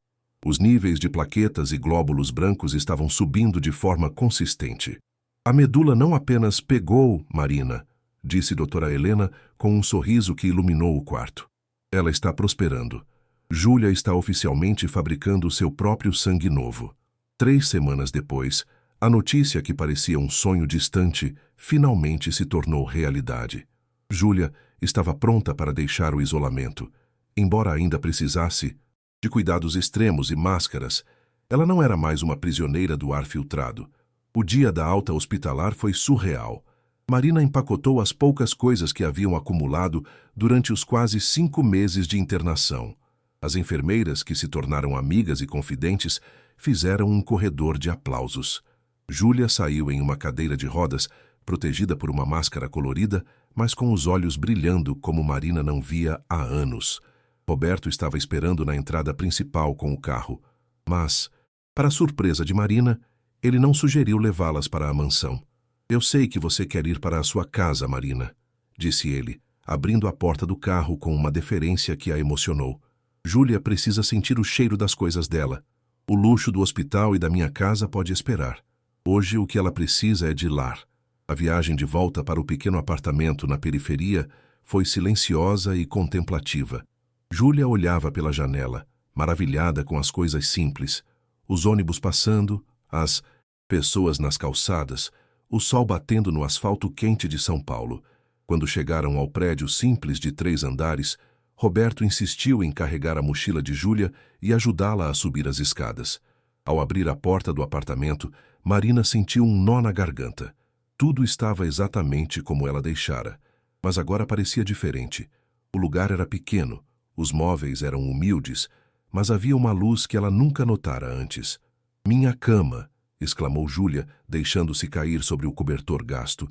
[SPEAKER 1] Os níveis de plaquetas e glóbulos brancos estavam subindo de forma consistente. A medula não apenas pegou, Marina, disse doutora Helena com um sorriso que iluminou o quarto. Ela está prosperando. Júlia está oficialmente fabricando seu próprio sangue novo. 3 semanas depois, a notícia que parecia um sonho distante finalmente se tornou realidade. Júlia estava pronta para deixar o isolamento. Embora ainda precisasse de cuidados extremos e máscaras, ela não era mais uma prisioneira do ar filtrado. O dia da alta hospitalar foi surreal. Marina empacotou as poucas coisas que haviam acumulado durante os quase 5 meses de internação. As enfermeiras, que se tornaram amigas e confidentes, fizeram um corredor de aplausos. Júlia saiu em uma cadeira de rodas, protegida por uma máscara colorida, mas com os olhos brilhando como Marina não via há anos. Roberto estava esperando na entrada principal com o carro, mas, para surpresa de Marina, ele não sugeriu levá-las para a mansão. "Eu sei que você quer ir para a sua casa, Marina", disse ele, abrindo a porta do carro com uma deferência que a emocionou. "Júlia precisa sentir o cheiro das coisas dela. O luxo do hospital e da minha casa pode esperar. Hoje o que ela precisa é de lar." A viagem de volta para o pequeno apartamento na periferia foi silenciosa e contemplativa. Júlia olhava pela janela, maravilhada com as coisas simples. Os ônibus passando, as pessoas nas calçadas, o sol batendo no asfalto quente de São Paulo. Quando chegaram ao prédio simples de 3 andares, Roberto insistiu em carregar a mochila de Júlia e ajudá-la a subir as escadas. Ao abrir a porta do apartamento, Marina sentiu um nó na garganta. Tudo estava exatamente como ela deixara, mas agora parecia diferente. O lugar era pequeno, os móveis eram humildes, mas havia uma luz que ela nunca notara antes. "Minha cama!", exclamou Júlia, deixando-se cair sobre o cobertor gasto,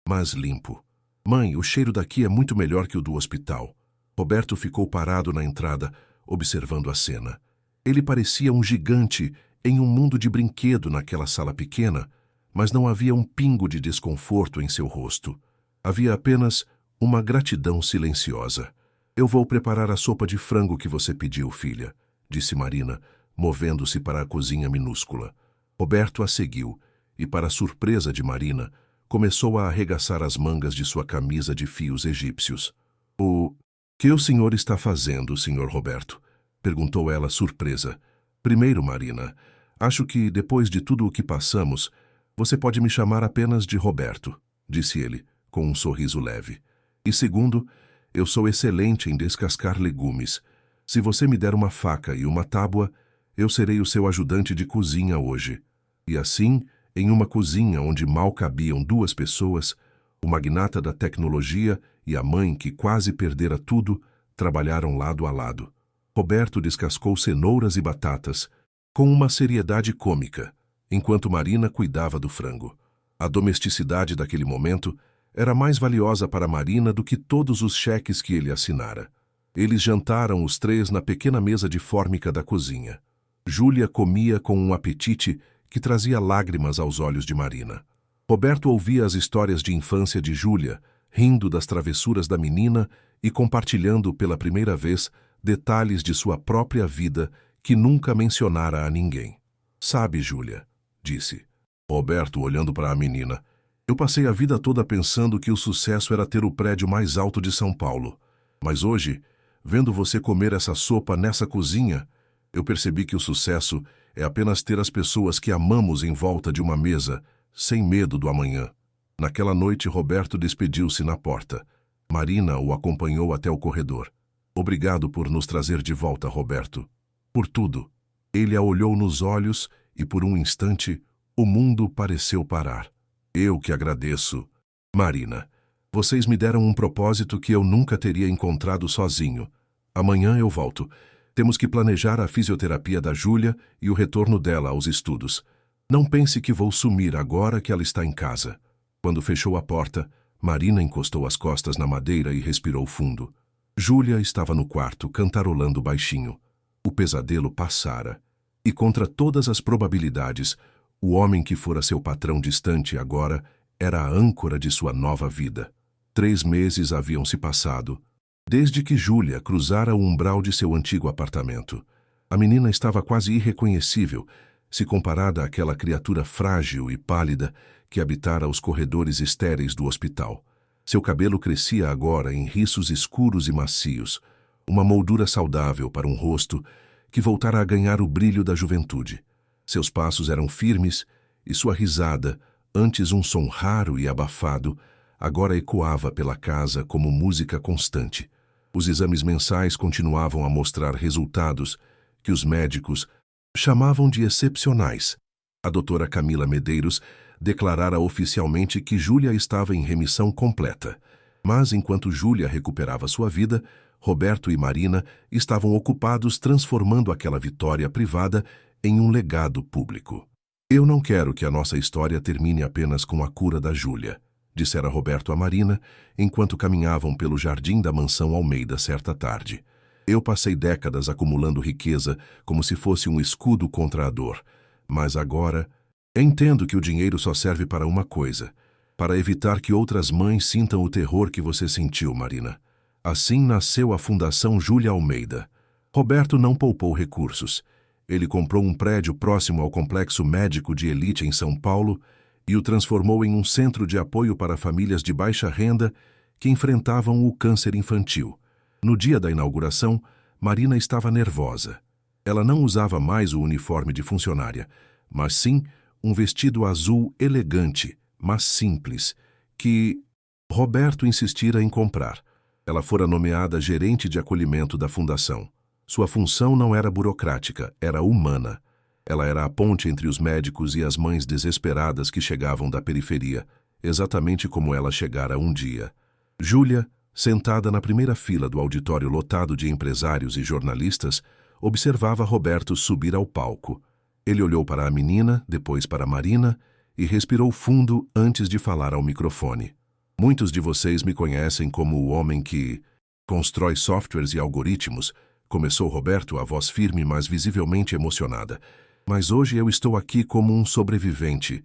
[SPEAKER 1] mas limpo. "Mãe, o cheiro daqui é muito melhor que o do hospital." Roberto ficou parado na entrada, observando a cena. Ele parecia um gigante em um mundo de brinquedo naquela sala pequena, mas não havia um pingo de desconforto em seu rosto. Havia apenas uma gratidão silenciosa. "Eu vou preparar a sopa de frango que você pediu, filha", disse Marina, movendo-se para a cozinha minúscula. Roberto a seguiu e, para surpresa de Marina, começou a arregaçar as mangas de sua camisa de fios egípcios. "O que o senhor está fazendo, senhor Roberto?", perguntou ela surpresa. "Primeiro, Marina, acho que, depois de tudo o que passamos, você pode me chamar apenas de Roberto", disse ele, com um sorriso leve. "E segundo, eu sou excelente em descascar legumes. Se você me der uma faca e uma tábua, eu serei o seu ajudante de cozinha hoje." E assim, em uma cozinha onde mal cabiam 2 pessoas, o magnata da tecnologia e a mãe que quase perdera tudo trabalharam lado a lado. Roberto descascou cenouras e batatas, com uma seriedade cômica, enquanto Marina cuidava do frango. A domesticidade daquele momento era mais valiosa para Marina do que todos os cheques que ele assinara. Eles jantaram os 3 na pequena mesa de fórmica da cozinha. Júlia comia com um apetite que trazia lágrimas aos olhos de Marina. Roberto ouvia as histórias de infância de Júlia, rindo das travessuras da menina e compartilhando pela primeira vez detalhes de sua própria vida que nunca mencionara a ninguém. "Sabe, Júlia", disse Roberto olhando para a menina, "eu passei a vida toda pensando que o sucesso era ter o prédio mais alto de São Paulo. Mas hoje, vendo você comer essa sopa nessa cozinha, eu percebi que o sucesso é apenas ter as pessoas que amamos em volta de uma mesa, sem medo do amanhã." Naquela noite, Roberto despediu-se na porta. Marina o acompanhou até o corredor. "Obrigado por nos trazer de volta, Roberto. Por tudo." Ele a olhou nos olhos e, por um instante, o mundo pareceu parar. "Eu que agradeço, Marina. Vocês me deram um propósito que eu nunca teria encontrado sozinho. Amanhã eu volto. Temos que planejar a fisioterapia da Júlia e o retorno dela aos estudos. Não pense que vou sumir agora que ela está em casa." Quando fechou a porta, Marina encostou as costas na madeira e respirou fundo. Júlia estava no quarto, cantarolando baixinho. O pesadelo passara. E contra todas as probabilidades, o homem que fora seu patrão distante agora era a âncora de sua nova vida. 3 meses haviam se passado, desde que Júlia cruzara o umbral de seu antigo apartamento. A menina estava quase irreconhecível, se comparada àquela criatura frágil e pálida que habitara os corredores estéreis do hospital. Seu cabelo crescia agora em riços escuros e macios, uma moldura saudável para um rosto que voltara a ganhar o brilho da juventude. Seus passos eram firmes e sua risada, antes um som raro e abafado, agora ecoava pela casa como música constante. Os exames mensais continuavam a mostrar resultados que os médicos chamavam de excepcionais. A doutora Camila Medeiros declarara oficialmente que Júlia estava em remissão completa. Mas, enquanto Júlia recuperava sua vida, Roberto e Marina estavam ocupados transformando aquela vitória privada em um legado público. Eu não quero que a nossa história termine apenas com a cura da Júlia, dissera Roberto a Marina, enquanto caminhavam pelo jardim da mansão Almeida certa tarde. Eu passei décadas acumulando riqueza como se fosse um escudo contra a dor. Mas agora, entendo que o dinheiro só serve para uma coisa, para evitar que outras mães sintam o terror que você sentiu, Marina. Assim nasceu a Fundação Júlia Almeida. Roberto não poupou recursos. Ele comprou um prédio próximo ao complexo médico de elite em São Paulo e o transformou em um centro de apoio para famílias de baixa renda que enfrentavam o câncer infantil. No dia da inauguração, Marina estava nervosa. Ela não usava mais o uniforme de funcionária, mas sim um vestido azul elegante, mas simples, que Roberto insistira em comprar. Ela fora nomeada gerente de acolhimento da fundação. Sua função não era burocrática, era humana. Ela era a ponte entre os médicos e as mães desesperadas que chegavam da periferia, exatamente como ela chegara um dia. Júlia, sentada na primeira fila do auditório lotado de empresários e jornalistas, observava Roberto subir ao palco. Ele olhou para a menina, depois para Marina, e respirou fundo antes de falar ao microfone. Muitos de vocês me conhecem como o homem que constrói softwares e algoritmos, começou Roberto, a voz firme, mas visivelmente emocionada. Mas hoje eu estou aqui como um sobrevivente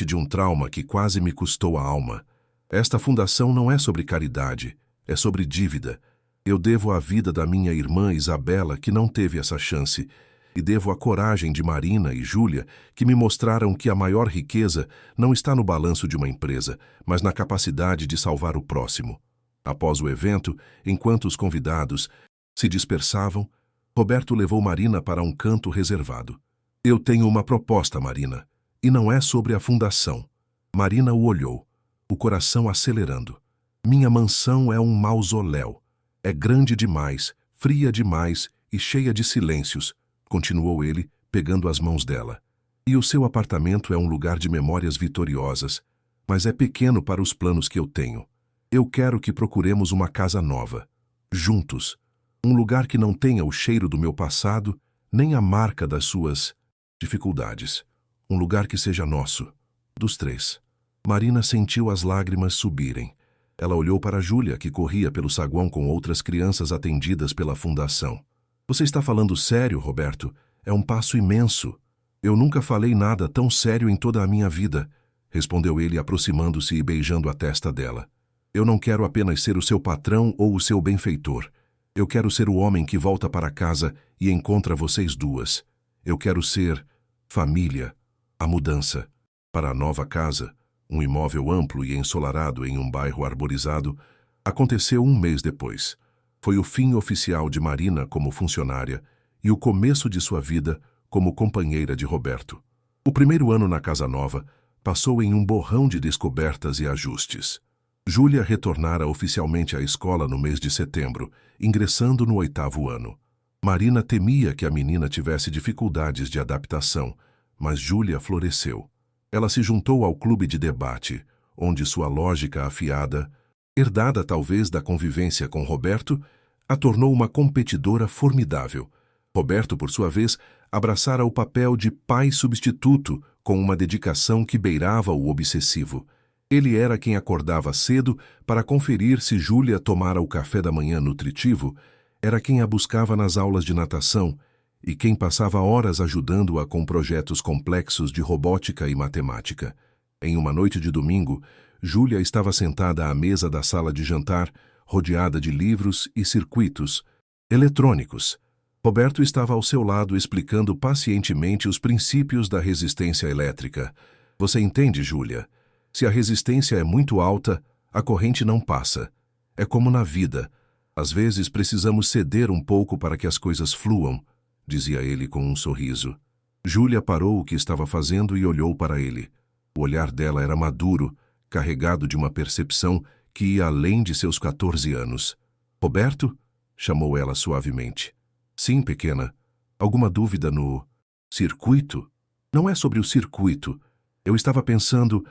[SPEAKER 1] de um trauma que quase me custou a alma. Esta fundação não é sobre caridade, é sobre dívida. Eu devo a vida da minha irmã Isabela, que não teve essa chance, e devo a coragem de Marina e Júlia, que me mostraram que a maior riqueza não está no balanço de uma empresa, mas na capacidade de salvar o próximo. Após o evento, enquanto os convidados se dispersavam, Roberto levou Marina para um canto reservado. Eu tenho uma proposta, Marina, e não é sobre a fundação. Marina o olhou, o coração acelerando. Minha mansão é um mausoléu. É grande demais, fria demais e cheia de silêncios, continuou ele, pegando as mãos dela. E o seu apartamento é um lugar de memórias vitoriosas, mas é pequeno para os planos que eu tenho. Eu quero que procuremos uma casa nova, juntos. Um lugar que não tenha o cheiro do meu passado, nem a marca das suas dificuldades. Um lugar que seja nosso, dos três. Marina sentiu as lágrimas subirem. Ela olhou para Júlia, que corria pelo saguão com outras crianças atendidas pela fundação. Você está falando sério, Roberto? É um passo imenso. Eu nunca falei nada tão sério em toda a minha vida, respondeu ele, aproximando-se e beijando a testa dela. Eu não quero apenas ser o seu patrão ou o seu benfeitor. Eu quero ser o homem que volta para casa e encontra vocês duas. Eu quero ser família, a mudança. Para a nova casa, um imóvel amplo e ensolarado em um bairro arborizado, aconteceu um mês depois. Foi o fim oficial de Marina como funcionária e o começo de sua vida como companheira de Roberto. O primeiro ano na casa nova passou em um borrão de descobertas e ajustes. Júlia retornara oficialmente à escola no mês de setembro, ingressando no 8º ano. Marina temia que a menina tivesse dificuldades de adaptação, mas Júlia floresceu. Ela se juntou ao clube de debate, onde sua lógica afiada, herdada talvez da convivência com Roberto, a tornou uma competidora formidável. Roberto, por sua vez, abraçara o papel de pai substituto com uma dedicação que beirava o obsessivo. Ele era quem acordava cedo para conferir se Júlia tomara o café da manhã nutritivo, era quem a buscava nas aulas de natação e quem passava horas ajudando-a com projetos complexos de robótica e matemática. Em uma noite de domingo, Júlia estava sentada à mesa da sala de jantar, rodeada de livros e circuitos eletrônicos. Roberto estava ao seu lado explicando pacientemente os princípios da resistência elétrica. Você entende, Júlia? Se a resistência é muito alta, a corrente não passa. É como na vida. Às vezes precisamos ceder um pouco para que as coisas fluam, dizia ele com um sorriso. Júlia parou o que estava fazendo e olhou para ele. O olhar dela era maduro, carregado de uma percepção que ia além de seus 14 anos. Roberto? Chamou ela suavemente. Sim, pequena. Alguma dúvida no circuito? Não é sobre o circuito. Eu estava pensando...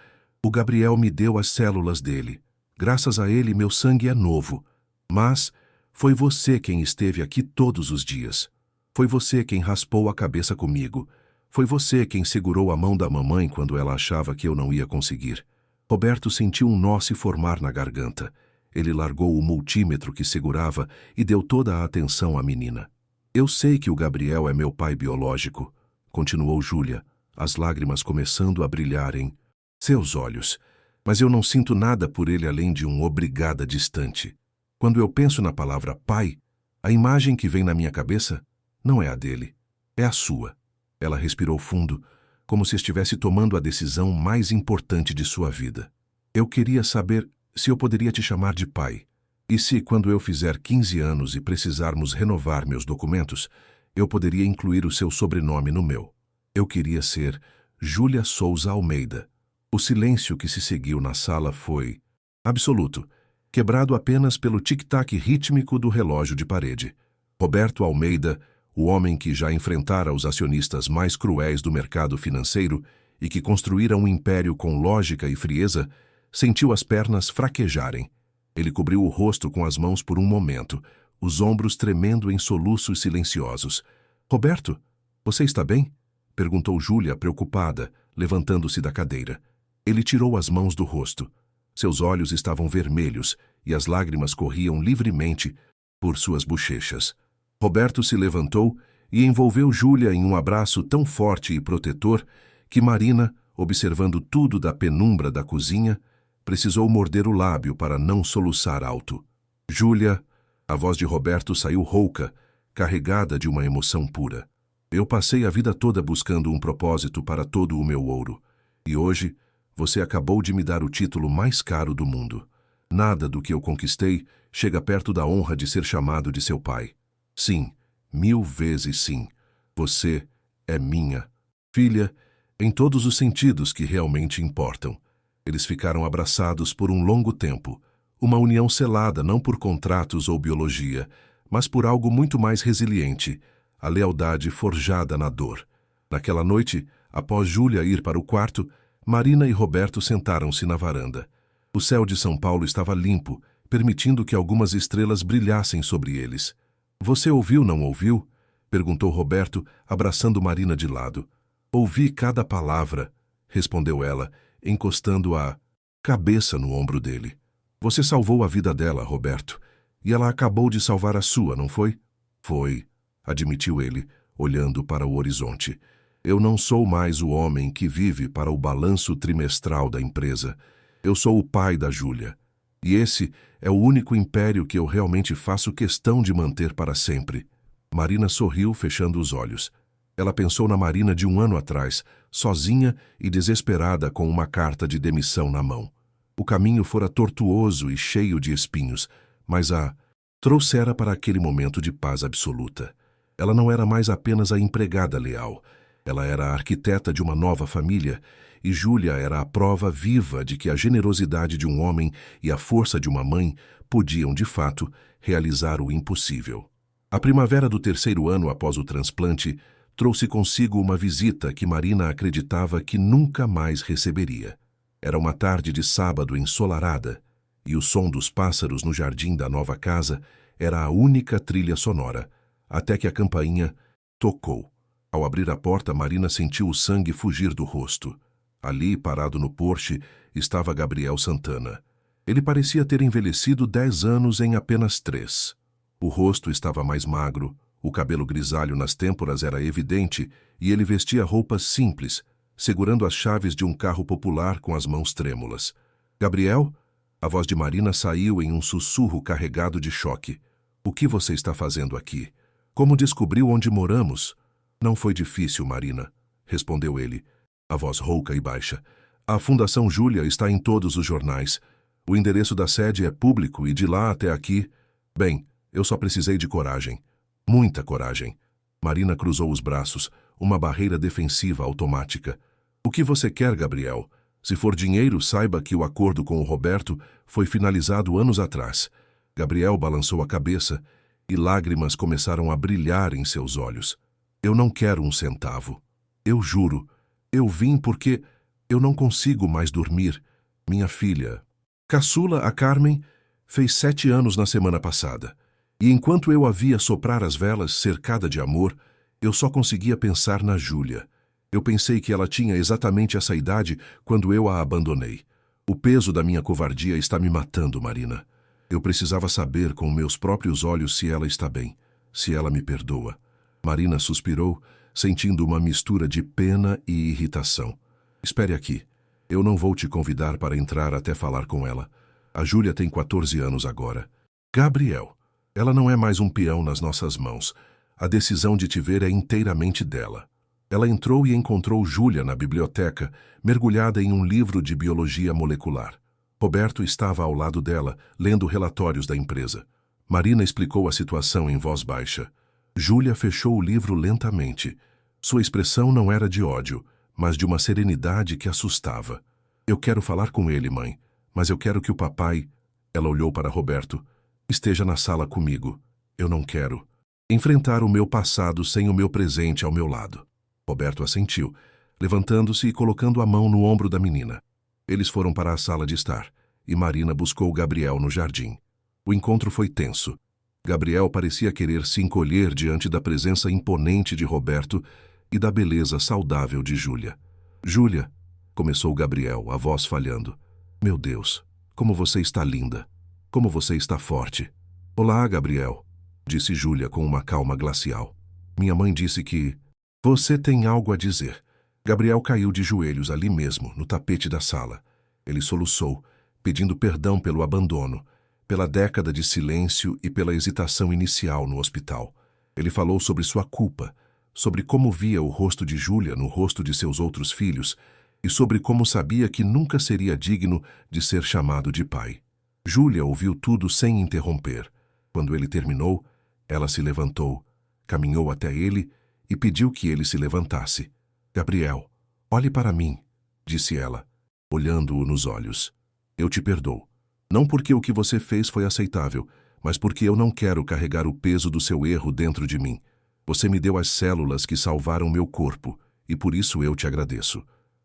[SPEAKER 1] O Gabriel me deu as células dele. Graças a ele, meu sangue é novo. Mas foi você quem esteve aqui todos os dias. Foi você quem raspou a cabeça comigo. Foi você quem segurou a mão da mamãe quando ela achava que eu não ia conseguir. Roberto sentiu um nó se formar na garganta. Ele largou o multímetro que segurava e deu toda a atenção à menina. Eu sei que o Gabriel é meu pai biológico, continuou Júlia, as lágrimas começando a brilhar em seus olhos. Mas eu não sinto nada por ele além de um obrigada distante. Quando eu penso na palavra pai, a imagem que vem na minha cabeça não é a dele, é a sua. Ela respirou fundo, como se estivesse tomando a decisão mais importante de sua vida. Eu queria saber se eu poderia te chamar de pai. E se, quando eu fizer 15 anos e precisarmos renovar meus documentos, eu poderia incluir o seu sobrenome no meu. Eu queria ser Júlia Souza Almeida. O silêncio que se seguiu na sala foi absoluto, quebrado apenas pelo tic-tac rítmico do relógio de parede. Roberto Almeida, o homem que já enfrentara os acionistas mais cruéis do mercado financeiro e que construíra um império com lógica e frieza, sentiu as pernas fraquejarem. Ele cobriu o rosto com as mãos por um momento, os ombros tremendo em soluços silenciosos. Roberto, você está bem? Perguntou Júlia, preocupada, levantando-se da cadeira. Ele tirou as mãos do rosto. Seus olhos estavam vermelhos e as lágrimas corriam livremente por suas bochechas. Roberto se levantou e envolveu Júlia em um abraço tão forte e protetor que Marina, observando tudo da penumbra da cozinha, precisou morder o lábio para não soluçar alto. Júlia, a voz de Roberto saiu rouca, carregada de uma emoção pura. Eu passei a vida toda buscando um propósito para todo o meu ouro. E hoje, você acabou de me dar o título mais caro do mundo. Nada do que eu conquistei chega perto da honra de ser chamado de seu pai. Sim, 1000 vezes sim. Você é minha filha em todos os sentidos que realmente importam. Eles ficaram abraçados por um longo tempo, uma união selada não por contratos ou biologia, mas por algo muito mais resiliente, a lealdade forjada na dor. Naquela noite, após Júlia ir para o quarto, Marina e Roberto sentaram-se na varanda. O céu de São Paulo estava limpo, permitindo que algumas estrelas brilhassem sobre eles. Você ouviu, não ouviu? Perguntou Roberto, abraçando Marina de lado. Ouvi cada palavra, respondeu ela, encostando a cabeça no ombro dele. Você salvou a vida dela, Roberto, e ela acabou de salvar a sua, não foi? Foi, admitiu ele, olhando para o horizonte. Eu não sou mais o homem que vive para o balanço trimestral da empresa. Eu sou o pai da Júlia. E esse é o único império que eu realmente faço questão de manter para sempre. Marina sorriu, fechando os olhos. Ela pensou na Marina de um ano atrás, sozinha e desesperada com uma carta de demissão na mão. O caminho fora tortuoso e cheio de espinhos, mas a trouxera para aquele momento de paz absoluta. Ela não era mais apenas a empregada leal. Ela era a arquiteta de uma nova família, e Júlia era a prova viva de que a generosidade de um homem e a força de uma mãe podiam, de fato, realizar o impossível. A primavera do 3º ano após o transplante trouxe consigo uma visita que Marina acreditava que nunca mais receberia. Era uma tarde de sábado ensolarada, e o som dos pássaros no jardim da nova casa era a única trilha sonora, até que a campainha tocou. Ao abrir a porta, Marina sentiu o sangue fugir do rosto. Ali, parado no porche, estava Gabriel Santana. Ele parecia ter envelhecido 10 anos em apenas 3. O rosto estava mais magro, o cabelo grisalho nas têmporas era evidente e ele vestia roupas simples, segurando as chaves de um carro popular com as mãos trêmulas. Gabriel? A voz de Marina saiu em um sussurro carregado de choque. O que você está fazendo aqui? Como descobriu onde moramos? Não foi difícil, Marina, respondeu ele, a voz rouca e baixa. A Fundação Júlia está em todos os jornais. O endereço da sede é público e de lá até aqui... Bem, eu só precisei de coragem. Muita coragem. Marina cruzou os braços, uma barreira defensiva automática. O que você quer, Gabriel? Se for dinheiro, saiba que o acordo com o Roberto foi finalizado anos atrás. Gabriel balançou a cabeça e lágrimas começaram a brilhar em seus olhos. Eu não quero um centavo. Eu juro. Eu vim porque eu não consigo mais dormir. Minha filha, caçula, a Carmen, fez 7 anos na semana passada. E enquanto eu a via soprar as velas, cercada de amor, eu só conseguia pensar na Júlia. Eu pensei que ela tinha exatamente essa idade quando eu a abandonei. O peso da minha covardia está me matando, Marina. Eu precisava saber com meus próprios olhos se ela está bem, se ela me perdoa. Marina suspirou, sentindo uma mistura de pena e irritação. Espere aqui. Eu não vou te convidar para entrar até falar com ela. A Júlia tem 14 anos agora. Gabriel, ela não é mais um peão nas nossas mãos. A decisão de te ver é inteiramente dela. Ela entrou e encontrou Júlia na biblioteca, mergulhada em um livro de biologia molecular. Roberto estava ao lado dela, lendo relatórios da empresa. Marina explicou a situação em voz baixa. Júlia fechou o livro lentamente. Sua expressão não era de ódio, mas de uma serenidade que assustava. Eu quero falar com ele, mãe, mas eu quero que o papai... Ela olhou para Roberto. Esteja na sala comigo. Eu não quero enfrentar o meu passado sem o meu presente ao meu lado. Roberto assentiu, levantando-se e colocando a mão no ombro da menina. Eles foram para a sala de estar, e Marina buscou Gabriel no jardim. O encontro foi tenso. Gabriel parecia querer se encolher diante da presença imponente de Roberto e da beleza saudável de Júlia. Júlia, começou Gabriel, a voz falhando. Meu Deus, como você está linda. Como você está forte. Olá, Gabriel, disse Júlia com uma calma glacial. Minha mãe disse que... Você tem algo a dizer. Gabriel caiu de joelhos ali mesmo, no tapete da sala. Ele soluçou, pedindo perdão pelo abandono, pela década de silêncio e pela hesitação inicial no hospital. Ele falou sobre sua culpa, sobre como via o rosto de Júlia no rosto de seus outros filhos e sobre como sabia que nunca seria digno de ser chamado de pai. Júlia ouviu tudo sem interromper. Quando ele terminou, ela se levantou, caminhou até ele e pediu que ele se levantasse. Gabriel, olhe para mim, disse ela, olhando-o nos olhos. Eu te perdoo. Não porque o que você fez foi aceitável, mas porque eu não quero carregar o peso do seu erro dentro de mim. Você me deu as células que salvaram meu corpo, e por isso eu te agradeço.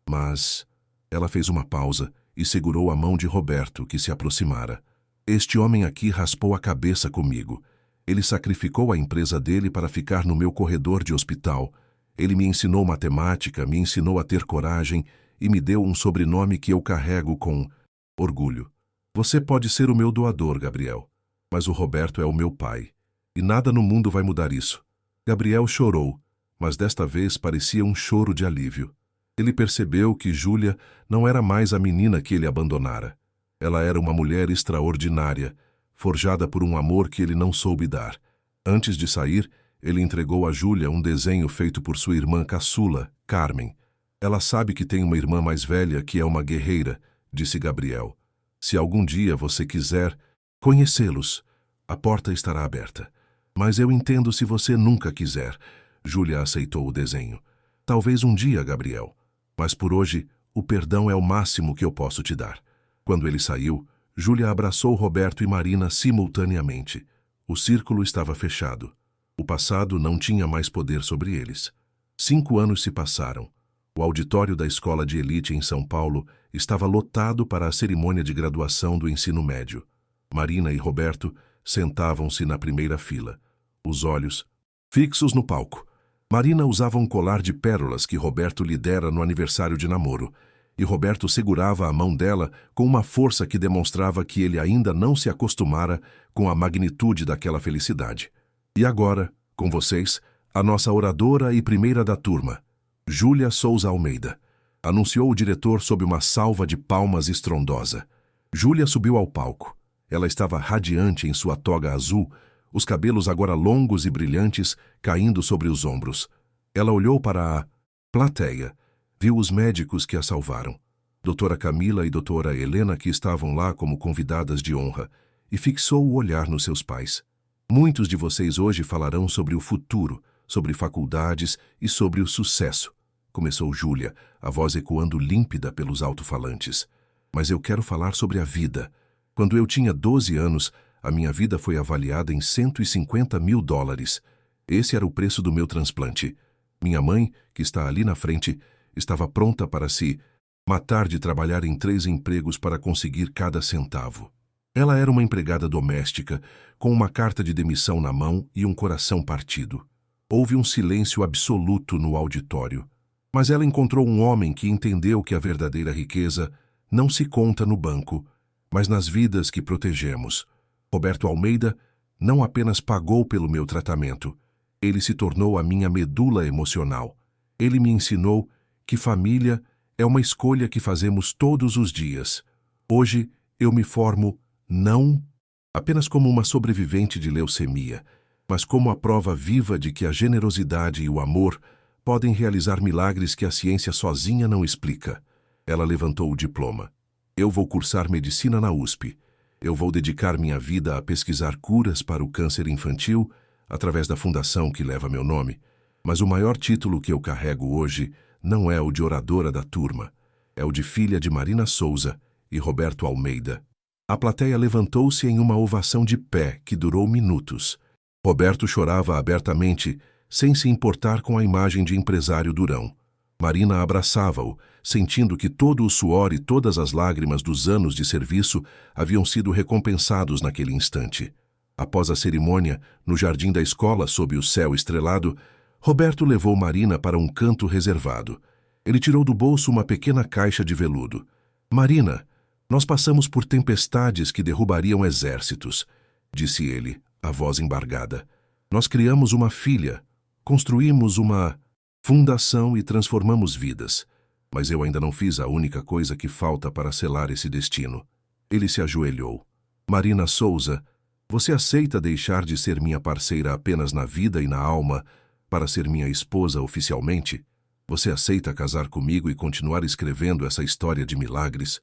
[SPEAKER 1] Mas... Ela fez uma pausa e segurou a mão de Roberto, que se aproximara. Este homem aqui raspou a cabeça comigo. Ele sacrificou a empresa dele para ficar no meu corredor de hospital. Ele me ensinou matemática, me ensinou a ter coragem e me deu um sobrenome que eu carrego com orgulho. Você pode ser o meu doador, Gabriel, mas o Roberto é o meu pai. E nada no mundo vai mudar isso. Gabriel chorou, mas desta vez parecia um choro de alívio. Ele percebeu que Júlia não era mais a menina que ele abandonara. Ela era uma mulher extraordinária, forjada por um amor que ele não soube dar. Antes de sair, ele entregou a Júlia um desenho feito por sua irmã caçula, Carmen. Ela sabe que tem uma irmã mais velha que é uma guerreira, disse Gabriel. Se algum dia você quiser conhecê-los, a porta estará aberta. Mas eu entendo se você nunca quiser. Júlia aceitou o desenho. Talvez um dia, Gabriel. Mas por hoje, o perdão é o máximo que eu posso te dar. Quando ele saiu, Júlia abraçou Roberto e Marina simultaneamente. O círculo estava fechado. O passado não tinha mais poder sobre eles. 5 anos se passaram. O auditório da escola de elite em São Paulo estava lotado para a cerimônia de graduação do ensino médio. Marina e Roberto sentavam-se na primeira fila, os olhos fixos no palco. Marina usava um colar de pérolas que Roberto lhe dera no aniversário de namoro, e Roberto segurava a mão dela com uma força que demonstrava que ele ainda não se acostumara com a magnitude daquela felicidade. E agora, com vocês, a nossa oradora e primeira da turma, Júlia Souza Almeida, anunciou o diretor sob uma salva de palmas estrondosa. Júlia subiu ao palco. Ela estava radiante em sua toga azul, os cabelos agora longos e brilhantes caindo sobre os ombros. Ela olhou para a plateia, viu os médicos que a salvaram, doutora Camila e doutora Helena, que estavam lá como convidadas de honra, e fixou o olhar nos seus pais. Muitos de vocês hoje falarão sobre o futuro, sobre faculdades e sobre o sucesso, começou Júlia, a voz ecoando límpida pelos alto-falantes. Mas eu quero falar sobre a vida. Quando eu tinha 12 anos, a minha vida foi avaliada em $150 mil. Esse era o preço do meu transplante. Minha mãe, que está ali na frente, estava pronta para se matar de trabalhar em 3 empregos para conseguir cada centavo. Ela era uma empregada doméstica, com uma carta de demissão na mão e um coração partido. Houve um silêncio absoluto no auditório. Mas ela encontrou um homem que entendeu que a verdadeira riqueza não se conta no banco, mas nas vidas que protegemos. Roberto Almeida não apenas pagou pelo meu tratamento, ele se tornou a minha medula emocional. Ele me ensinou que família é uma escolha que fazemos todos os dias. Hoje eu me formo não apenas como uma sobrevivente de leucemia, mas como a prova viva de que a generosidade e o amor podem realizar milagres que a ciência sozinha não explica. Ela levantou o diploma. Eu vou cursar medicina na USP. Eu vou dedicar minha vida a pesquisar curas para o câncer infantil através da fundação que leva meu nome. Mas o maior título que eu carrego hoje não é o de oradora da turma. É o de filha de Marina Souza e Roberto Almeida. A plateia levantou-se em uma ovação de pé que durou minutos. Roberto chorava abertamente, sem se importar com a imagem de empresário durão. Marina abraçava-o, sentindo que todo o suor e todas as lágrimas dos anos de serviço haviam sido recompensados naquele instante. Após a cerimônia, no jardim da escola sob o céu estrelado, Roberto levou Marina para um canto reservado. Ele tirou do bolso uma pequena caixa de veludo. "Marina, nós passamos por tempestades que derrubariam exércitos", disse ele, a voz embargada. "Nós criamos uma filha, construímos uma fundação e transformamos vidas. Mas eu ainda não fiz a única coisa que falta para selar esse destino." Ele se ajoelhou. "Marina Souza, você aceita deixar de ser minha parceira apenas na vida e na alma para ser minha esposa oficialmente? Você aceita casar comigo e continuar escrevendo essa história de milagres?"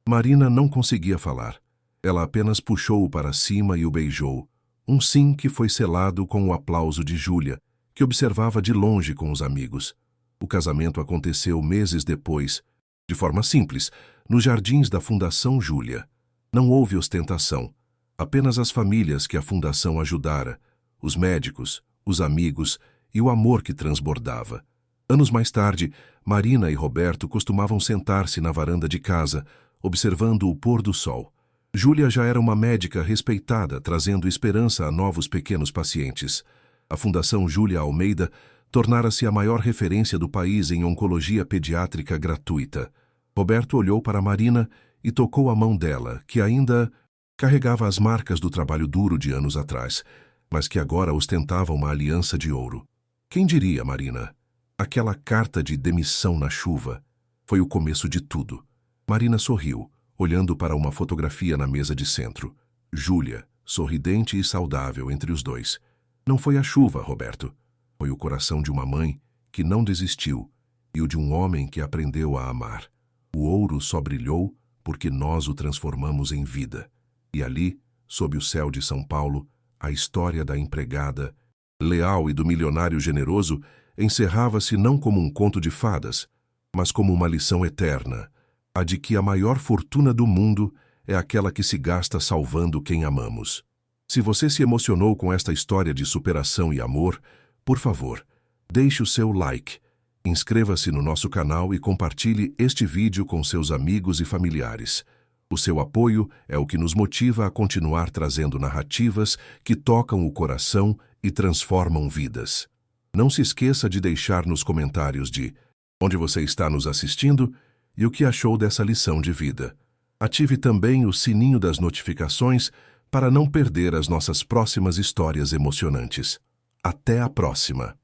[SPEAKER 1] Marina não conseguia falar. Ela apenas puxou-o para cima e o beijou. Um sim que foi selado com o aplauso de Júlia, que observava de longe com os amigos. O casamento aconteceu meses depois, de forma simples, nos jardins da Fundação Júlia. Não houve ostentação, apenas as famílias que a Fundação ajudara, os médicos, os amigos e o amor que transbordava. Anos mais tarde, Marina e Roberto costumavam sentar-se na varanda de casa, observando o pôr do sol. Júlia já era uma médica respeitada, trazendo esperança a novos pequenos pacientes. A Fundação Júlia Almeida tornara-se a maior referência do país em oncologia pediátrica gratuita. Roberto olhou para Marina e tocou a mão dela, que ainda carregava as marcas do trabalho duro de anos atrás, mas que agora ostentava uma aliança de ouro. Quem diria, Marina? Aquela carta de demissão na chuva foi o começo de tudo. Marina sorriu, olhando para uma fotografia na mesa de centro. Júlia, sorridente e saudável entre os dois. Não foi a chuva, Roberto. Foi o coração de uma mãe que não desistiu e o de um homem que aprendeu a amar. O ouro só brilhou porque nós o transformamos em vida. E ali, sob o céu de São Paulo, a história da empregada, leal e do milionário generoso encerrava-se não como um conto de fadas, mas como uma lição eterna, a de que a maior fortuna do mundo é aquela que se gasta salvando quem amamos. Se você se emocionou com esta história de superação e amor, por favor, deixe o seu like, inscreva-se no nosso canal e compartilhe este vídeo com seus amigos e familiares. O seu apoio é o que nos motiva a continuar trazendo narrativas que tocam o coração e transformam vidas. Não se esqueça de deixar nos comentários onde você está nos assistindo e o que achou dessa lição de vida. Ative também o sininho das notificações para não perder as nossas próximas histórias emocionantes. Até a próxima!